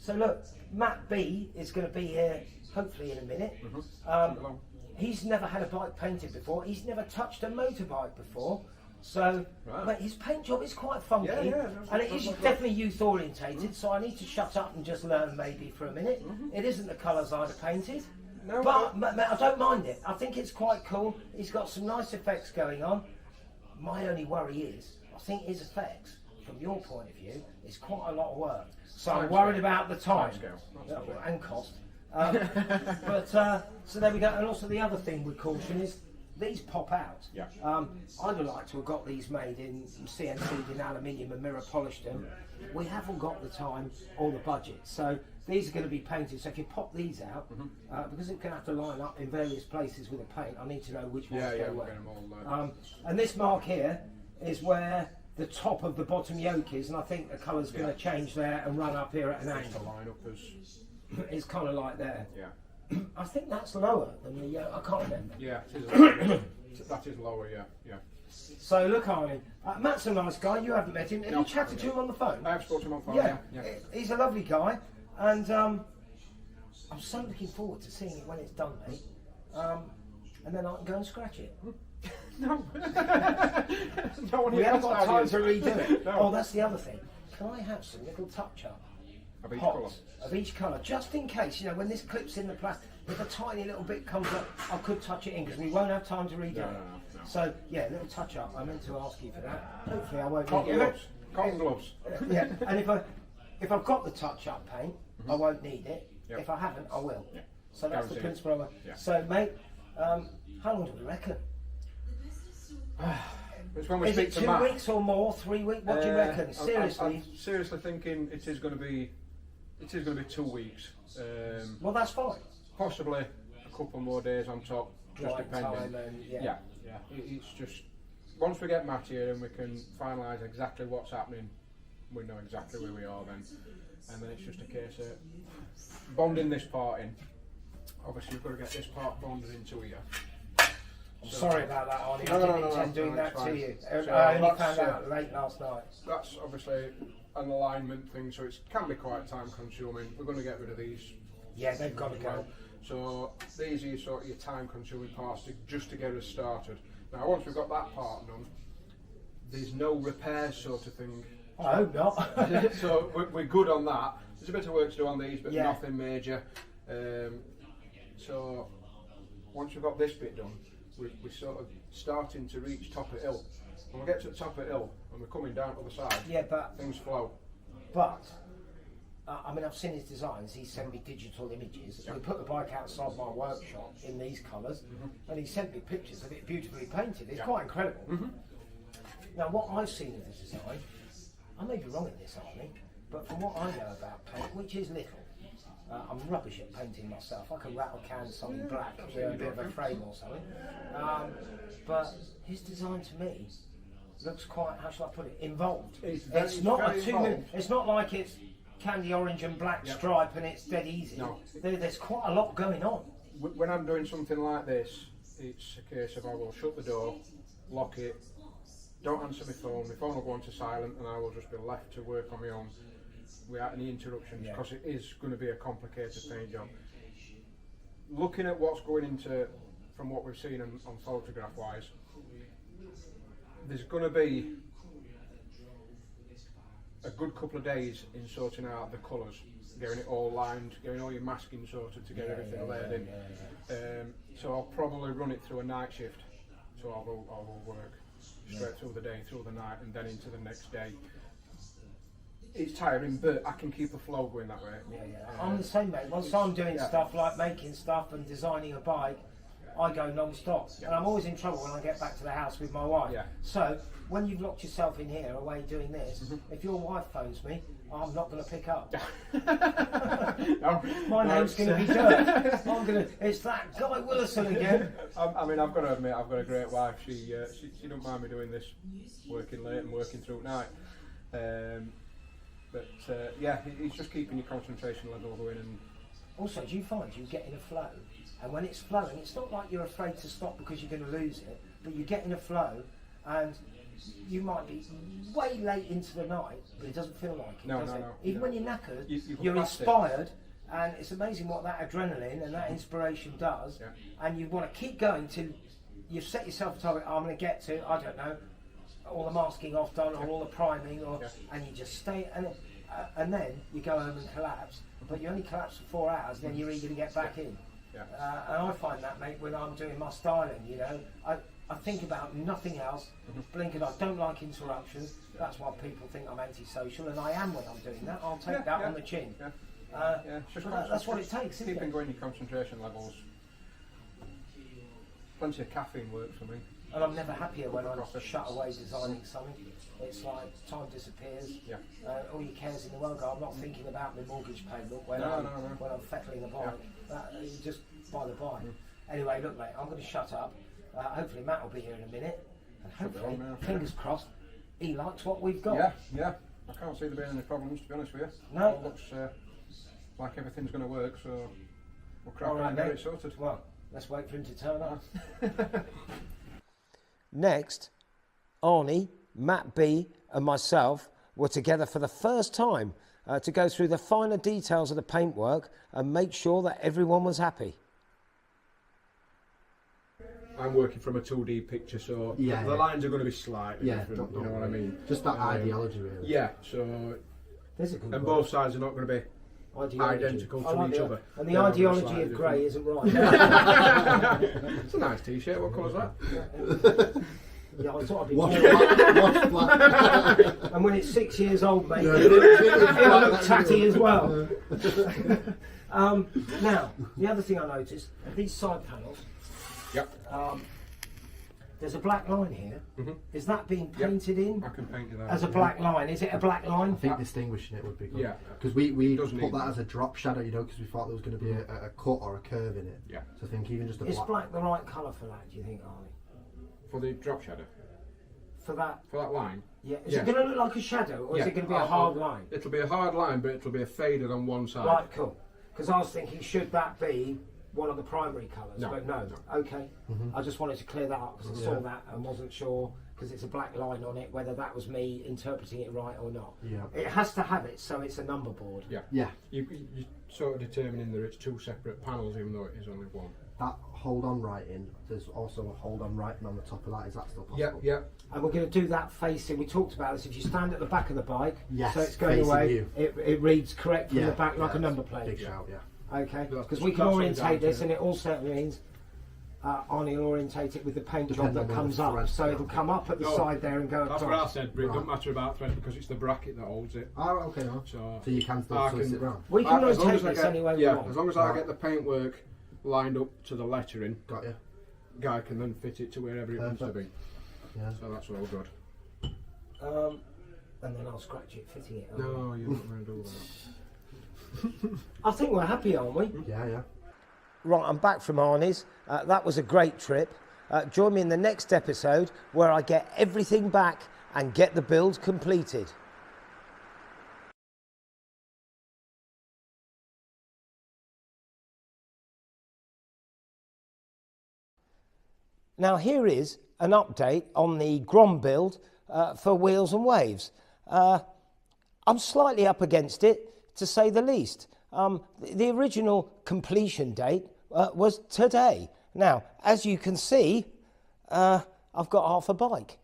[SPEAKER 4] So look, Matt B is going to be here hopefully in a minute. He's never had a bike painted before. He's never touched a motorbike before. So but his paint job is quite funky, and it is definitely youth orientated. So I need to shut up and just learn maybe for a minute. It isn't the colours I'd have painted, but I don't mind it. I think it's quite cool. He's got some nice effects going on. My only worry is, I think his effects, from your point of view, is quite a lot of work. So I'm worried about the time and cost. So there we go. And also the other thing with caution is these pop out. I'd like to have got these made in CNC'd in aluminium and mirror polished them. We haven't got the time or the budget, so these are going to be painted. So if you pop these out, because it's going to have to line up in various places with the paint, I need to know which ones go where. And this mark here is where the top of the bottom yoke is, and I think the colour's going to change there and run up here at an angle. It's kind of like there. I think that's lower than the. I can't remember.
[SPEAKER 2] Yeah, it is that is lower. Yeah.
[SPEAKER 4] So look, Arnie. Matt's a nice guy. You haven't met him. Have you chatted to him on the phone?
[SPEAKER 2] I have spoken to him on phone.
[SPEAKER 4] Yeah. He's a lovely guy, and I'm so looking forward to seeing it when it's done, mate. And then I can go and scratch it.
[SPEAKER 2] No.
[SPEAKER 4] We haven't got time to redo it. Oh, that's the other thing. Can I have some little touch-up? Of each colour, just in case, when this clips in the plastic, if a tiny little bit comes up, I could touch it in because we won't have time to redo it. No. So, yeah, a little touch up. I meant to ask you for that. Hopefully, I won't need it.
[SPEAKER 2] Cotton gloves.
[SPEAKER 4] Yeah, and if I've got the touch up paint, I won't need it. If I haven't, I will. So that's the principle. So, mate, how long do we reckon?
[SPEAKER 2] Is it
[SPEAKER 4] 2 weeks or more? 3 weeks? What do you reckon? Seriously?
[SPEAKER 2] I'm seriously thinking it is going to be 2 weeks.
[SPEAKER 4] Well, that's fine.
[SPEAKER 2] Possibly a couple more days on top, just depending. It's just once we get Matt here and we can finalise exactly what's happening, we know exactly where we are then, and then it's just a case of bonding this part in. Obviously, we've got to get this part bonded into here.
[SPEAKER 4] I'm sorry about that, Arnie. I didn't intend doing that to you.
[SPEAKER 2] So
[SPEAKER 4] I only found out late last night.
[SPEAKER 2] That's obviously an alignment thing, so it can be quite time consuming. We're going to get rid of these.
[SPEAKER 4] Yeah, they've got to go.
[SPEAKER 2] So these are sort of your time consuming parts just to get us started. Now once we've got that part done, there's no repairs sort of thing.
[SPEAKER 4] I hope not.
[SPEAKER 2] So we're good on that. There's a bit of work to do on these, but nothing major. So once we've got this bit done, we're sort of starting to reach top of hill. When we get to the top of hill and we're coming down to the side,
[SPEAKER 4] but
[SPEAKER 2] things flow.
[SPEAKER 4] But I've seen his designs. He sent me digital images. We put the bike outside my workshop in these colours, and he sent me pictures of it beautifully painted. It's quite incredible. Now, what I've seen of the design, I may be wrong in this, Arnie, but from what I know about paint, which is little, I'm rubbish at painting myself. I can rattle cans something black with a bit of a frame or something. But his design to me looks quite, how shall I put it, involved. It's not like it's candy orange and black stripe and it's dead easy. No. There's quite a lot going on.
[SPEAKER 2] When I'm doing something like this, it's a case of I will shut the door, lock it, don't answer my phone will go on to silent, and I will just be left to work on my own without any interruptions, because it is going to be a complicated paint job. Looking at what's going into, from what we've seen on photograph wise, there's going to be a good couple of days in sorting out the colours, getting it all lined, getting all your masking sorted to get everything laid in. So I'll probably run it through a night shift, so I will work straight through the day, through the night, and then into the next day. It's tiring, but I can keep a flow going that way.
[SPEAKER 4] I'm the same, mate. Once I'm doing stuff like making stuff and designing a bike, I go non-stop, and I'm always in trouble when I get back to the house with my wife. So when you've locked yourself in here away doing this, if your wife phones me, I'm not going to pick up. My name's going to be Dirt. It's that guy Willison again.
[SPEAKER 2] I mean, I've got to admit, I've got a great wife. She don't mind me doing this, working late and working through at night. But it's just keeping your concentration level going. And
[SPEAKER 4] also, do you find you get in a flow? And when it's flowing, it's not like you're afraid to stop because you're going to lose it, but you get in a flow, and you might be way late into the night, but it doesn't feel like it, does it? Even when you're knackered, you're inspired, and it's amazing what that adrenaline and that inspiration does, and you want to keep going till you've set yourself a target. I'm going to get to, I don't know, all the masking off done, or all the priming, or and you just stay, and then you go home and collapse, but you only collapse for 4 hours, then you're eager to get back in. And I find that, mate, when I'm doing my styling, you know, I think about nothing else, blinking. I don't like interruptions. That's why people think I'm antisocial, and I am when I'm doing that. I'll take that on the chin. That's what it takes, isn't it?
[SPEAKER 2] Keeping going your concentration levels. Plenty of caffeine works for me.
[SPEAKER 4] And I'm never happier when I'm shut away designing something. It's like time disappears. All your cares in the world go. I'm not thinking about my mortgage payment when I'm fettling a bike. Just by the by. Anyway, look, mate, I'm going to shut up. Hopefully Matt will be here in a minute. And hopefully, fingers crossed, he likes what we've got.
[SPEAKER 2] Yeah. I can't see there being any problems, to be honest with you.
[SPEAKER 4] No.
[SPEAKER 2] It looks like everything's going to work, so we'll crack on and get it sorted.
[SPEAKER 4] Well, let's wait for him to turn up. Next, Arnie, Matt B and myself were together for the first time to go through the finer details of the paintwork and make sure that everyone was happy.
[SPEAKER 2] I'm working from a 2D picture, so the lines are going to be slightly different, you know what I mean?
[SPEAKER 5] Just that ideology, really.
[SPEAKER 2] Yeah, so...
[SPEAKER 4] There's a good
[SPEAKER 2] and
[SPEAKER 4] word.
[SPEAKER 2] Both sides are not going to be identical to each other.
[SPEAKER 4] And the ideology of grey isn't right.
[SPEAKER 2] It's a nice t-shirt. What colour's that?
[SPEAKER 4] Yeah, I thought I'd be
[SPEAKER 5] Watch black.
[SPEAKER 4] And when it's 6 years old, mate, it'll look tatty as well. Now, the other thing I noticed, these side panels, there's a black line here. Is that being painted in?
[SPEAKER 2] I can paint you that.
[SPEAKER 4] As a black line. Is it a black line?
[SPEAKER 5] I think distinguishing it would be good.
[SPEAKER 2] Yeah.
[SPEAKER 5] Because we put that as a drop shadow, you know, because we thought there was going to be a cut or a curve in it.
[SPEAKER 2] Yeah.
[SPEAKER 5] So I think even just a
[SPEAKER 4] Is
[SPEAKER 5] black...
[SPEAKER 4] black the right colour for that, do you think, Arnie?
[SPEAKER 2] For the drop shadow?
[SPEAKER 4] For that
[SPEAKER 2] line?
[SPEAKER 4] Yeah. Is it going to look like a shadow, or is it going to be a hard line?
[SPEAKER 2] It'll be a hard line, but it'll be a faded on one side.
[SPEAKER 4] Right, cool. Because I was thinking, should that be one of the primary colours?
[SPEAKER 2] No.
[SPEAKER 4] But no. Okay. I just wanted to clear that up because I saw that and wasn't sure, because it's a black line on it, whether that was me interpreting it right or not.
[SPEAKER 5] Yeah.
[SPEAKER 4] It has to have it, so it's a number board.
[SPEAKER 2] Yeah.
[SPEAKER 5] Yeah.
[SPEAKER 2] You're sort of determining that it's two separate panels, even though it is only one.
[SPEAKER 5] That hold on writing, there's also a hold on writing on the top of that. Is that still possible?
[SPEAKER 2] Yeah.
[SPEAKER 4] And we're going to do that facing. We talked about this. If you stand at the back of the bike,
[SPEAKER 5] Yes,
[SPEAKER 4] so it's going
[SPEAKER 5] facing
[SPEAKER 4] away,
[SPEAKER 5] you.
[SPEAKER 4] it reads correct from the back like a number plate.
[SPEAKER 5] Big shout,
[SPEAKER 4] Okay,
[SPEAKER 2] Yeah.
[SPEAKER 4] because we can
[SPEAKER 2] That's
[SPEAKER 4] orientate this,
[SPEAKER 2] down
[SPEAKER 4] and it also means Arnie will orientate it with the paint job
[SPEAKER 5] Depending
[SPEAKER 4] that
[SPEAKER 5] on
[SPEAKER 4] comes
[SPEAKER 5] the
[SPEAKER 4] up.
[SPEAKER 5] thread.
[SPEAKER 4] So it'll come up at the side there and go
[SPEAKER 2] That's
[SPEAKER 4] across.
[SPEAKER 2] what I said, but it doesn't matter about thread because it's the bracket that holds it.
[SPEAKER 5] Oh, okay. No.
[SPEAKER 2] So
[SPEAKER 5] you can still twist it round.
[SPEAKER 4] We can
[SPEAKER 2] as long
[SPEAKER 4] rotate
[SPEAKER 2] as I
[SPEAKER 4] this
[SPEAKER 2] get,
[SPEAKER 4] any way we
[SPEAKER 2] yeah,
[SPEAKER 4] want.
[SPEAKER 2] as long as I get the paintwork lined up to the lettering,
[SPEAKER 5] Got you.
[SPEAKER 2] guy can then fit it to wherever it wants to be.
[SPEAKER 5] Yeah.
[SPEAKER 2] So that's all good.
[SPEAKER 4] And then I'll scratch it, fitting it.
[SPEAKER 2] No, you're not going to do that.
[SPEAKER 4] I think we're happy, aren't we?
[SPEAKER 5] Yeah.
[SPEAKER 4] Right, I'm back from Arnie's. That was a great trip. Join me in the next episode where I get everything back and get the build completed. Now here is an update on the Grom build for Wheels and Waves. I'm slightly up against it, to say the least. The original completion date was today. Now, as you can see, I've got half a bike.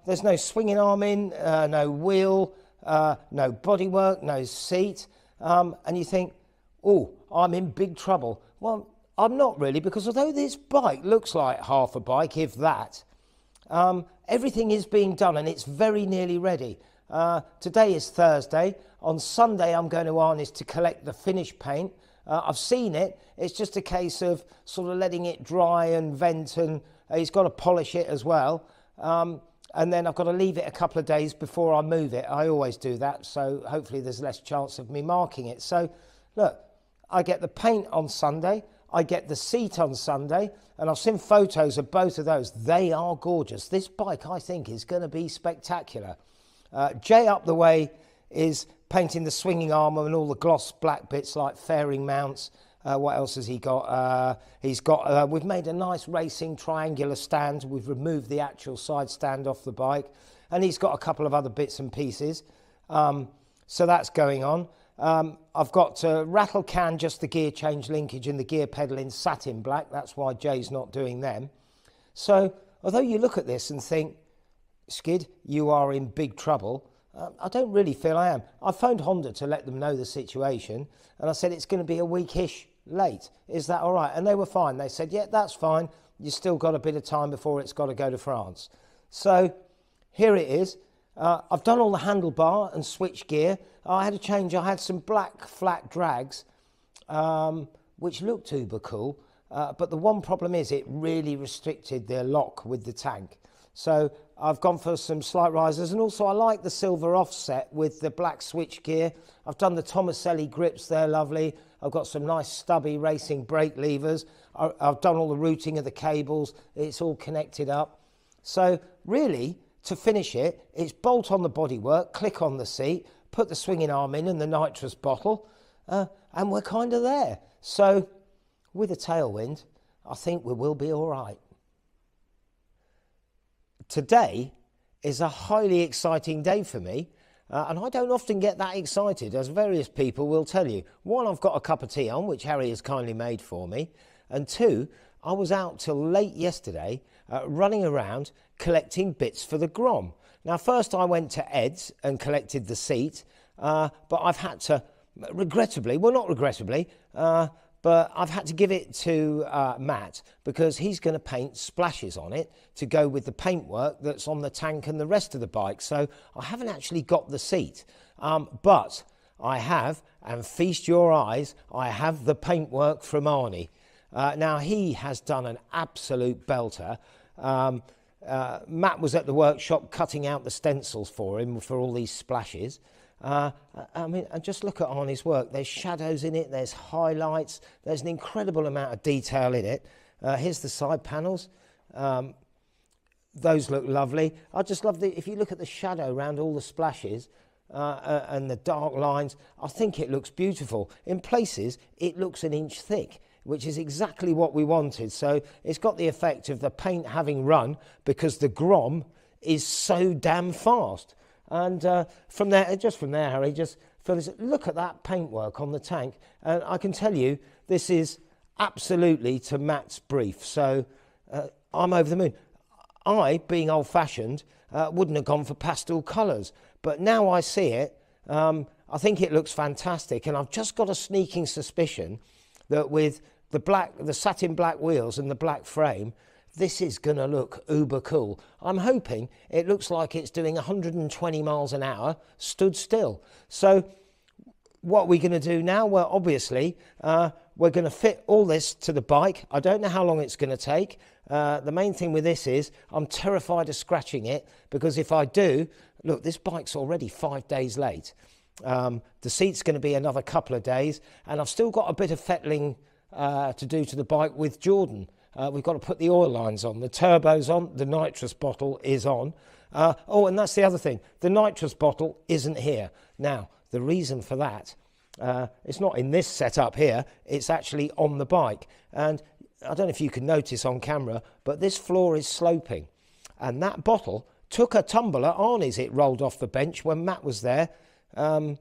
[SPEAKER 4] There's no swinging arm in, no wheel, no bodywork, no seat. And you think, oh, I'm in big trouble. Well, I'm not really, because although this bike looks like half a bike, if that, everything is being done and it's very nearly ready. Today is Thursday. On Sunday, I'm going to Arnie's to collect the finished paint. I've seen it. It's just a case of sort of letting it dry and vent, and he's got to polish it as well. And then I've got to leave it a couple of days before I move it. I always do that, so hopefully there's less chance of me marking it. So, look, I get the paint on Sunday. I get the seat on Sunday, and I've seen photos of both of those. They are gorgeous. This bike, I think, is going to be spectacular. Jay up the way is painting the swinging arm and all the gloss black bits like fairing mounts. What else has he got? We've made a nice racing triangular stand. We've removed the actual side stand off the bike, and he's got a couple of other bits and pieces. So that's going on. I've got rattle can, just the gear change linkage and the gear pedal in satin black. That's why Jay's not doing them. So although you look at this and think, Skid, you are in big trouble, I don't really feel I am. I phoned Honda to let them know the situation, and I said it's going to be a weekish late. Is that all right? And they were fine. They said, yeah, that's fine. You've still got a bit of time before it's got to go to France. So here it is. I've done all the handlebar and switch gear. I had a change. I had some black flat drags, which looked uber cool. But the one problem is it really restricted their lock with the tank. So I've gone for some slight risers, and also I like the silver offset with the black switch gear. I've done the Tomaselli grips, they're lovely. I've got some nice stubby racing brake levers. I've done all the routing of the cables. It's all connected up. So really, to finish it, it's bolt on the bodywork, click on the seat, put the swinging arm in and the nitrous bottle, and we're kind of there. So with a tailwind, I think we will be all right. Today is a highly exciting day for me, and I don't often get that excited, as various people will tell you. One, I've got a cup of tea on, which Harry has kindly made for me, and two, I was out till late yesterday running around collecting bits for the Grom. Now, first I went to Ed's and collected the seat, but I've had to, regrettably, well, not regrettably, but I've had to give it to Matt, because he's going to paint splashes on it to go with the paintwork that's on the tank and the rest of the bike. So I haven't actually got the seat, but I have, and feast your eyes, I have the paintwork from Arnie. Now, he has done an absolute belter. Matt was at the workshop cutting out the stencils for him for all these splashes. I mean, and just look at Arnie's work. There's shadows in it, there's highlights, there's an incredible amount of detail in it. Here's the side panels. Those look lovely. I just love if you look at the shadow around all the splashes and the dark lines, I think it looks beautiful. In places, it looks an inch thick, which is exactly what we wanted. So it's got the effect of the paint having run, because the Grom is so damn fast. And from there, Harry, just look at that paintwork on the tank. And I can tell you, this is absolutely to Matt's brief. So I'm over the moon. I, being old-fashioned, wouldn't have gone for pastel colours. But now I see it, I think it looks fantastic. And I've just got a sneaking suspicion that with the satin black wheels and the black frame, this is going to look uber cool. I'm hoping it looks like it's doing 120 miles an hour, stood still. So what are we going to do now? Well, obviously, we're going to fit all this to the bike. I don't know how long it's going to take. The main thing with this is I'm terrified of scratching it, because if I do, look, this bike's already 5 days late. The seat's going to be another couple of days, and I've still got a bit of fettling to do to the bike with Jordan. We've got to put the oil lines on, the turbo's on, the nitrous bottle is on. Oh, and that's the other thing. The nitrous bottle isn't here. Now, the reason for that, it's not in this setup here, it's actually on the bike. And I don't know if you can notice on camera, but this floor is sloping. And that bottle took a tumble at Arnie's. It rolled off the bench when Matt was there going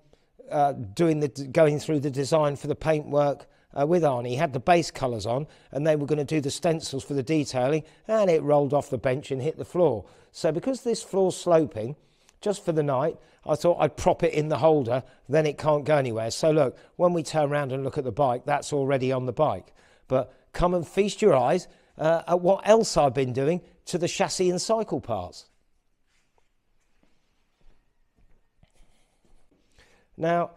[SPEAKER 4] through the design for the paintwork with Arnie. He had the base colours on, and they were going to do the stencils for the detailing, and it rolled off the bench and hit the floor. So because this floor's sloping, just for the night, I thought I'd prop it in the holder, then it can't go anywhere. So look, when we turn around and look at the bike, that's already on the bike. But come and feast your eyes at what else I've been doing to the chassis and cycle parts. Now,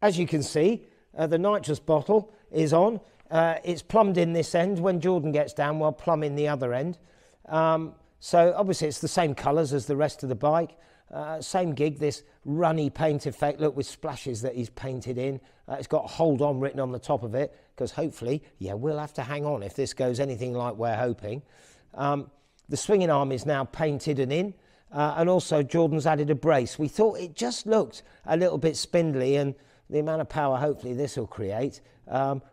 [SPEAKER 4] as you can see, the nitrous bottle is on. It's plumbed in this end. When Jordan gets down, we'll plumb in the other end. So obviously it's the same colours as the rest of the bike. Same gig, this runny paint effect, look, with splashes that he's painted in. It's got hold on written on the top of it, because hopefully, yeah, we'll have to hang on if this goes anything like we're hoping. The swinging arm is now painted and in. And also Jordan's added a brace. We thought it just looked a little bit spindly, and the amount of power hopefully this will create,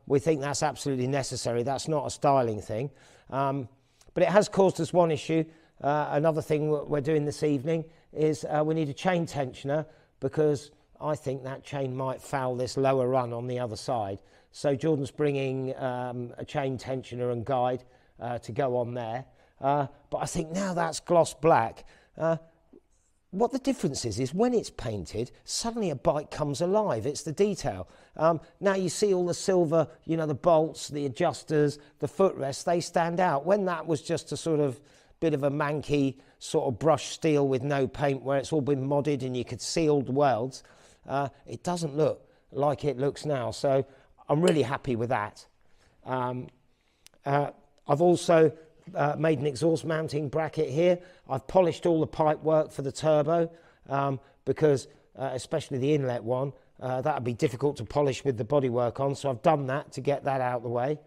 [SPEAKER 4] we think that's absolutely necessary. That's not a styling thing. But it has caused us one issue. Another thing we're doing this evening is we need a chain tensioner, because I think that chain might foul this lower run on the other side. So Jordan's bringing a chain tensioner and guide to go on there. But I think now that's gloss black. What the difference is when it's painted, suddenly a bike comes alive. It's the detail. Now you see all the silver, you know, the bolts, the adjusters, the footrests, they stand out. When that was just a sort of bit of a manky sort of brushed steel with no paint, where it's all been modded and you could see all the welds, it doesn't look like it looks now. So I'm really happy with that. I've also made an exhaust mounting bracket here. I've polished all the pipe work for the turbo, because especially the inlet one, that would be difficult to polish with the bodywork on, so I've done that to get that out of the way.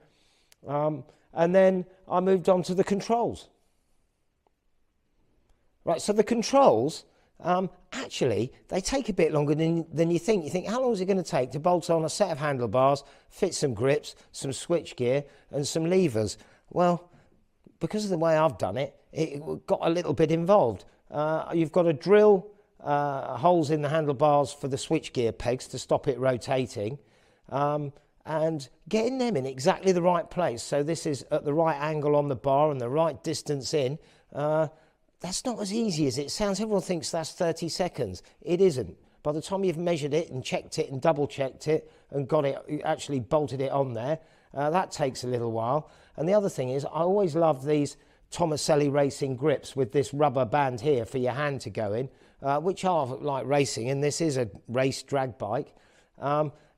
[SPEAKER 4] And then I moved on to the controls. Right, so the controls, actually, they take a bit longer than you think. You think, how long is it going to take to bolt on a set of handlebars, fit some grips, some switch gear, and some levers? Well, because of the way I've done it, it got a little bit involved. You've got to drill holes in the handlebars for the switchgear pegs to stop it rotating, and getting them in exactly the right place. So this is at the right angle on the bar and the right distance in. That's not as easy as it sounds. Everyone thinks that's 30 seconds. It isn't. By the time you've measured it and checked it and double checked it and got it, actually bolted it on there, that takes a little while. And the other thing is, I always love these Tomaselli racing grips with this rubber band here for your hand to go in, which are like racing, and this is a race drag bike.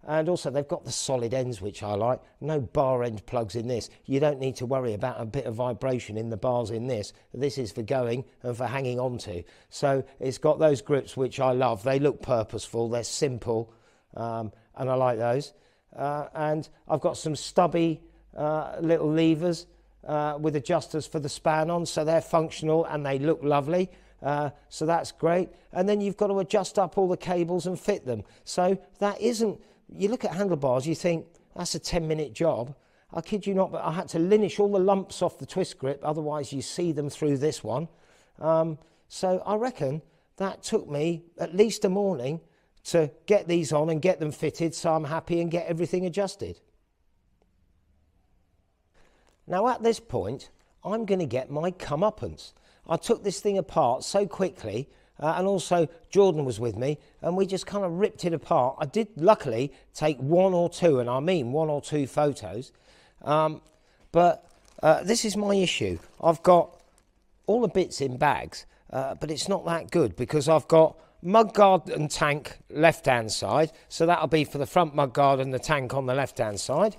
[SPEAKER 4] And also they've got the solid ends, which I like. No bar end plugs in this. You don't need to worry about a bit of vibration in the bars in this. This is for going and for hanging on to. So it's got those grips, which I love. They look purposeful, they're simple, and I like those. And I've got some stubby little levers with adjusters for the span on, so they're functional and they look lovely. So that's great. And then you've got to adjust up all the cables and fit them. So that isn't, you look at handlebars, you think that's a 10-minute job. I kid you not, but I had to linish all the lumps off the twist grip, otherwise you see them through this one. So I reckon that took me at least a morning to get these on and get them fitted, so I'm happy, and get everything adjusted. Now at this point, I'm going to get my comeuppance. I took this thing apart so quickly, and also Jordan was with me, and we just kind of ripped it apart. I did luckily take one or two, and I mean one or two photos, but this is my issue. I've got all the bits in bags, but it's not that good, because I've got mudguard and tank left hand side, so that'll be for the front mudguard and the tank on the left hand side,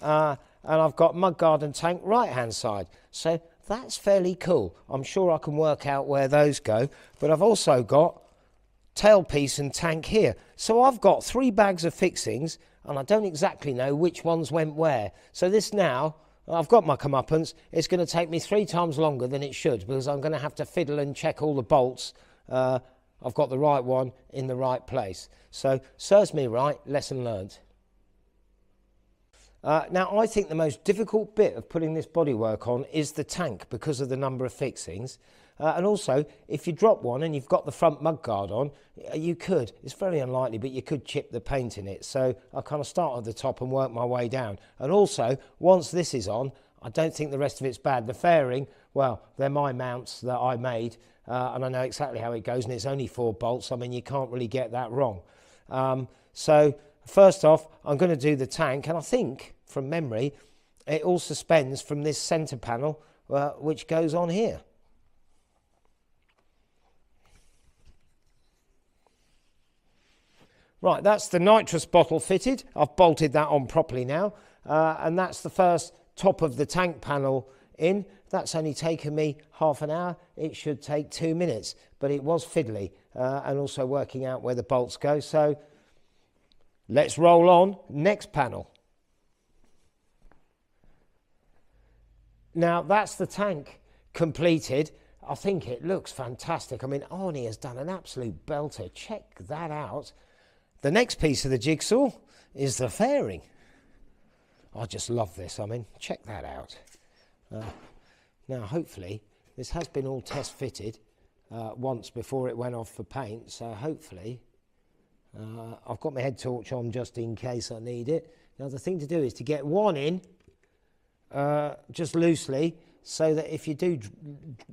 [SPEAKER 4] and I've got mudguard and tank right hand side, so that's fairly cool. I'm sure I can work out where those go, but I've also got tailpiece and tank here, so I've got 3 bags of fixings and I don't exactly know which ones went where. So this now, I've got my comeuppance, it's going to take me 3 times longer than it should, because I'm going to have to fiddle and check all the bolts. I've got the right one in the right place. So, serves me right, lesson learned. Now, I think the most difficult bit of putting this bodywork on is the tank, because of the number of fixings. And also, if you drop one and you've got the front mudguard on, you could, it's very unlikely, but you could chip the paint in it. So I kind of start at the top and work my way down. And also, once this is on, I don't think the rest of it's bad. The fairing, well, they're my mounts that I made, and I know exactly how it goes, and it's only 4 bolts. I mean, you can't really get that wrong. So first off, I'm going to do the tank, and I think, from memory, it all suspends from this centre panel, which goes on here. Right, that's the nitrous bottle fitted. I've bolted that on properly now, and that's the first top of the tank panel in. That's only taken me half an hour. It should take 2 minutes, but it was fiddly, and also working out where the bolts go. So let's roll on. Next panel. Now that's the tank completed. I think it looks fantastic. I mean, Arnie has done an absolute belter. Check that out. the next piece of the jigsaw is the fairing. I just love this. I mean, check that out. Now, hopefully, this has been all test fitted once before it went off for paint, so hopefully I've got my head torch on just in case I need it. Now, the thing to do is to get one in just loosely, so that if you do,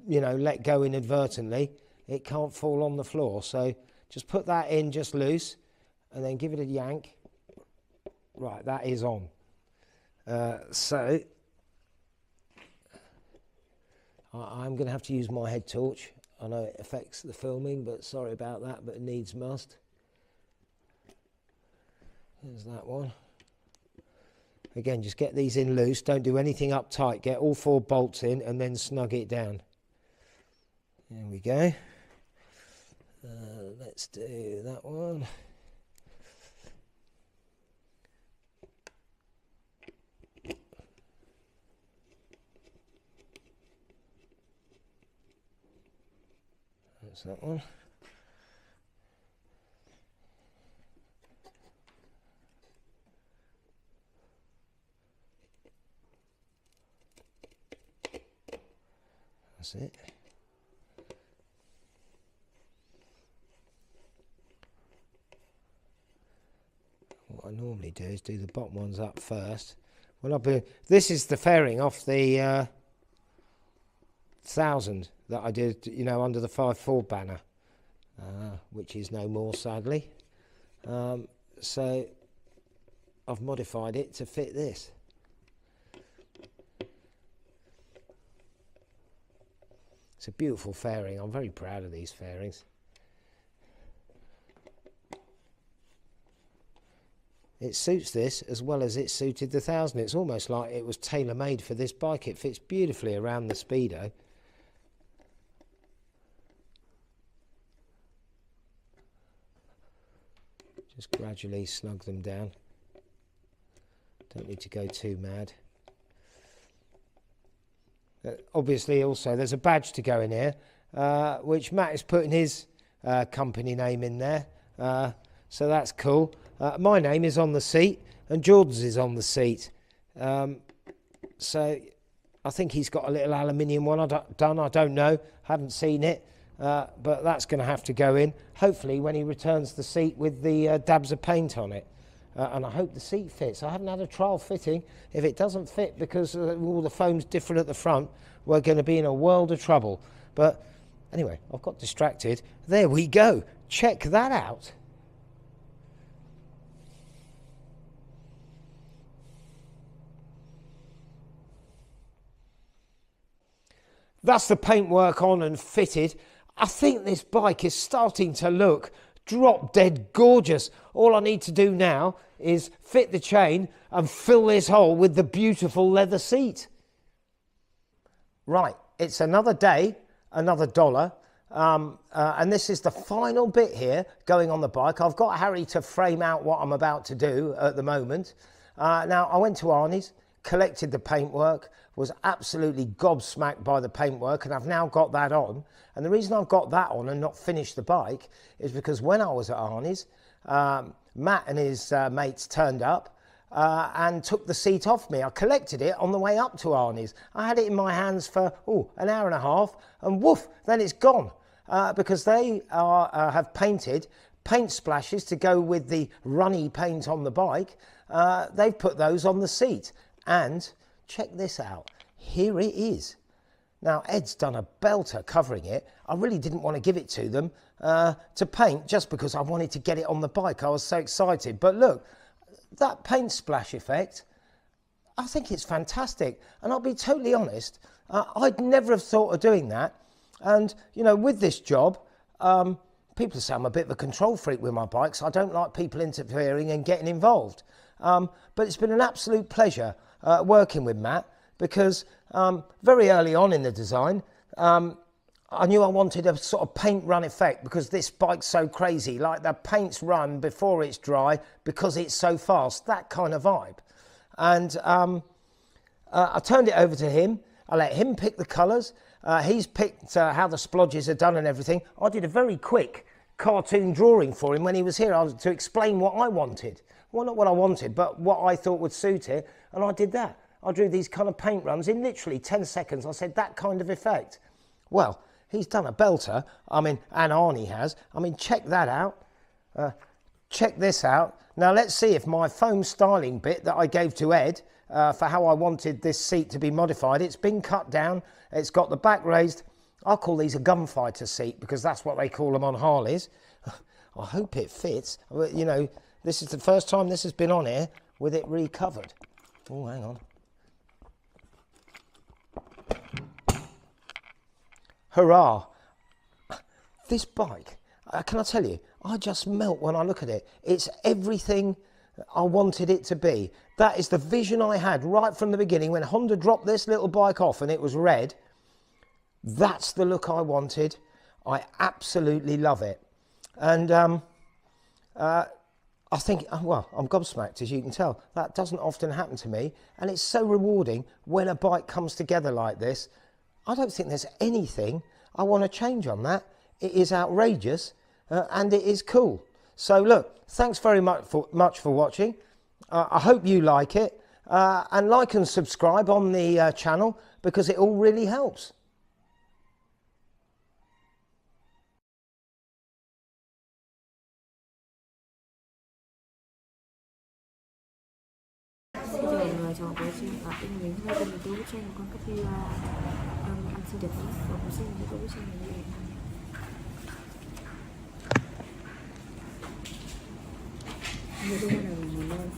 [SPEAKER 4] you know, let go inadvertently, it can't fall on the floor. So just put that in just loose and then give it a yank. Right, that is on. So I'm going to have to use my head torch. I know it affects the filming, but sorry about that, but it needs must. There's that one. Again, just get these in loose, don't do anything up tight, get all 4 bolts in and then snug it down. There we go. Let's do that one. That's that one. That's it. What I normally do is do the bottom ones up first. This is the fairing off the 1000 that I did, you know, under the 5.4 banner, which is no more, sadly. So I've modified it to fit this. It's a beautiful fairing. I'm very proud of these fairings. It suits this as well as it suited the 1000. It's almost like it was tailor-made for this bike. It fits beautifully around the Speedo. Just gradually snug them down. Don't need to go too mad. Obviously, also, there's a badge to go in here, which Matt is putting his company name in there. So that's cool. My name is on the seat, and Jordan's is on the seat. So I think he's got a little aluminium one done. I don't know. Haven't seen it. But that's going to have to go in, hopefully, when he returns the seat with the dabs of paint on it. And I hope the seat fits. I haven't had a trial fitting. If it doesn't fit because all the foam's different at the front, we're going to be in a world of trouble. But anyway, I've got distracted. There we go. Check that out. That's the paintwork on and fitted. I think this bike is starting to look drop dead gorgeous. All I need to do now is fit the chain and fill this hole with the beautiful leather seat. Right, it's another day, another dollar. And this is the final bit here going on the bike. I've got Harry to frame out what I'm about to do at the moment. Now, I went to Arnie's, collected the paintwork, was absolutely gobsmacked by the paintwork, and I've now got that on. And the reason I've got that on and not finished the bike is because when I was at Arnie's, Matt and his mates turned up and took the seat off me. I collected it on the way up to Arnie's. I had it in my hands for an hour and a half, and woof, then it's gone. Because they have painted paint splashes to go with the runny paint on the bike. They've put those on the seat. And check this out. Here it is. Now, Ed's done a belter covering it. I really didn't want to give it to them to paint just because I wanted to get it on the bike. I was so excited. But look, that paint splash effect, I think it's fantastic. And I'll be totally honest, I'd never have thought of doing that. And, you know, with this job, people say I'm a bit of a control freak with my bikes. I don't like people interfering and getting involved. But it's been an absolute pleasure working with Matt, because very early on in the design, I knew I wanted a sort of paint run effect because this bike's so crazy, like the paint's run before it's dry because it's so fast, that kind of vibe. And I turned it over to him. I let him pick the colours. He's picked how the splodges are done and everything. I did a very quick cartoon drawing for him when he was here. I was to explain what I wanted. Well, not what I wanted, but what I thought would suit it. And I did that. I drew these kind of paint runs in literally 10 seconds. I said, that kind of effect. Well, he's done a belter. I mean, and Arnie has. I mean, check that out. Check this out. Now, let's see if my foam styling bit that I gave to Ed for how I wanted this seat to be modified, it's been cut down. It's got the back raised. I'll call these a gunfighter seat because that's what they call them on Harleys. I hope it fits. You know, this is the first time this has been on here with it recovered. Oh, hang on. Hurrah. This bike, can I tell you, I just melt when I look at it. It's everything I wanted it to be. That is the vision I had right from the beginning when Honda dropped this little bike off and it was red. That's the look I wanted. I absolutely love it. And I think, well, I'm gobsmacked, as you can tell. That doesn't often happen to me. And it's so rewarding when a bike comes together like this. I don't think there's anything I want to change on that. It is outrageous and it is cool. So look, thanks very much for watching. I hope you like it. And like and subscribe on the channel because it all really helps.
[SPEAKER 6] Xin chào mọi người, chào buổi trưa. Bên mình hôm nay mình tôi bức tranh một con cà phê ăn sinh nhật và cũng xin những bức tranh này. Như thế này là mình luôn.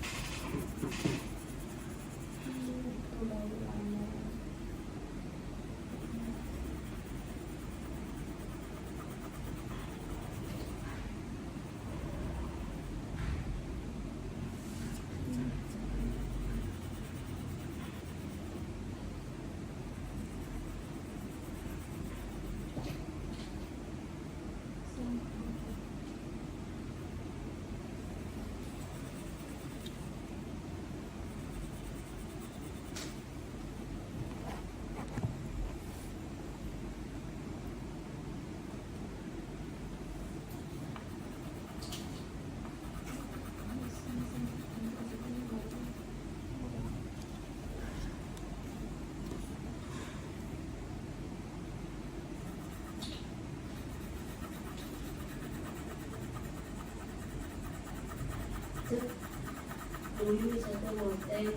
[SPEAKER 7] Đúng như cho tôi một tên.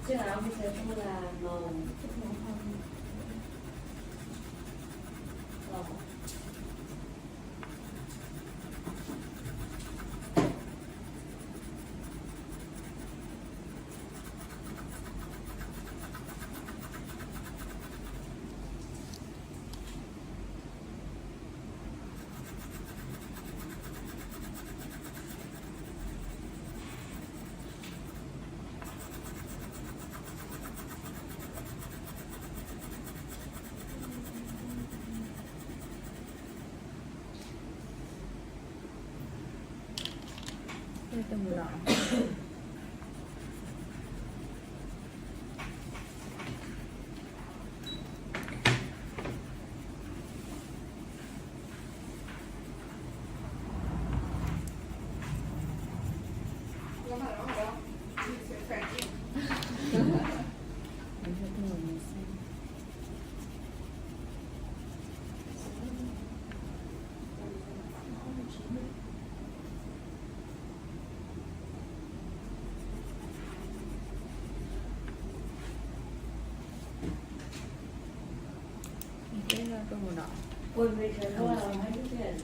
[SPEAKER 7] Chiếc áo bây giờ tôi là màu hồng. Tôi màu đỏ. Tôi màu đỏ.
[SPEAKER 6] Quần về trời hoa là hai cái chuyện.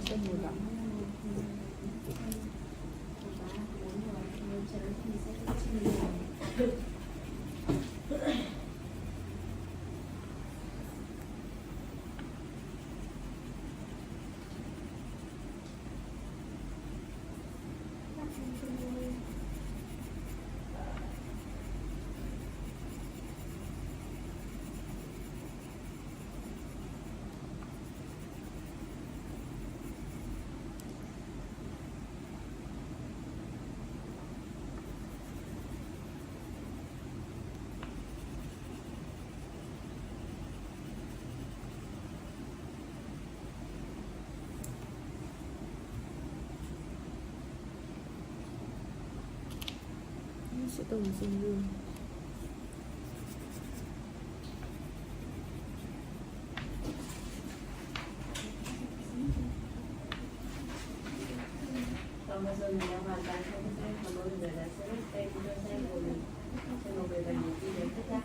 [SPEAKER 6] cái mùi gặm. Sẽ tùng sinh luôn.
[SPEAKER 7] Còn bây giờ mình đã hoàn thành xong cái xe mà mọi người đã sẽ đem cho xe của mình cho mọi người cần đi đến tất cả.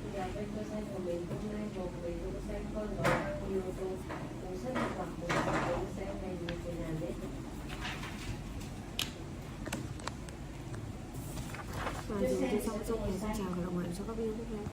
[SPEAKER 7] Bây giờ bên cơ xe của mình hôm nay một mình tôi xe con có nhiều tôi cũng rất là hoặc một cái xe này như thế nào đấy.
[SPEAKER 6] Và dùng cho xong xong thì xin chào và hẹn gặp lại cho các video tiếp theo.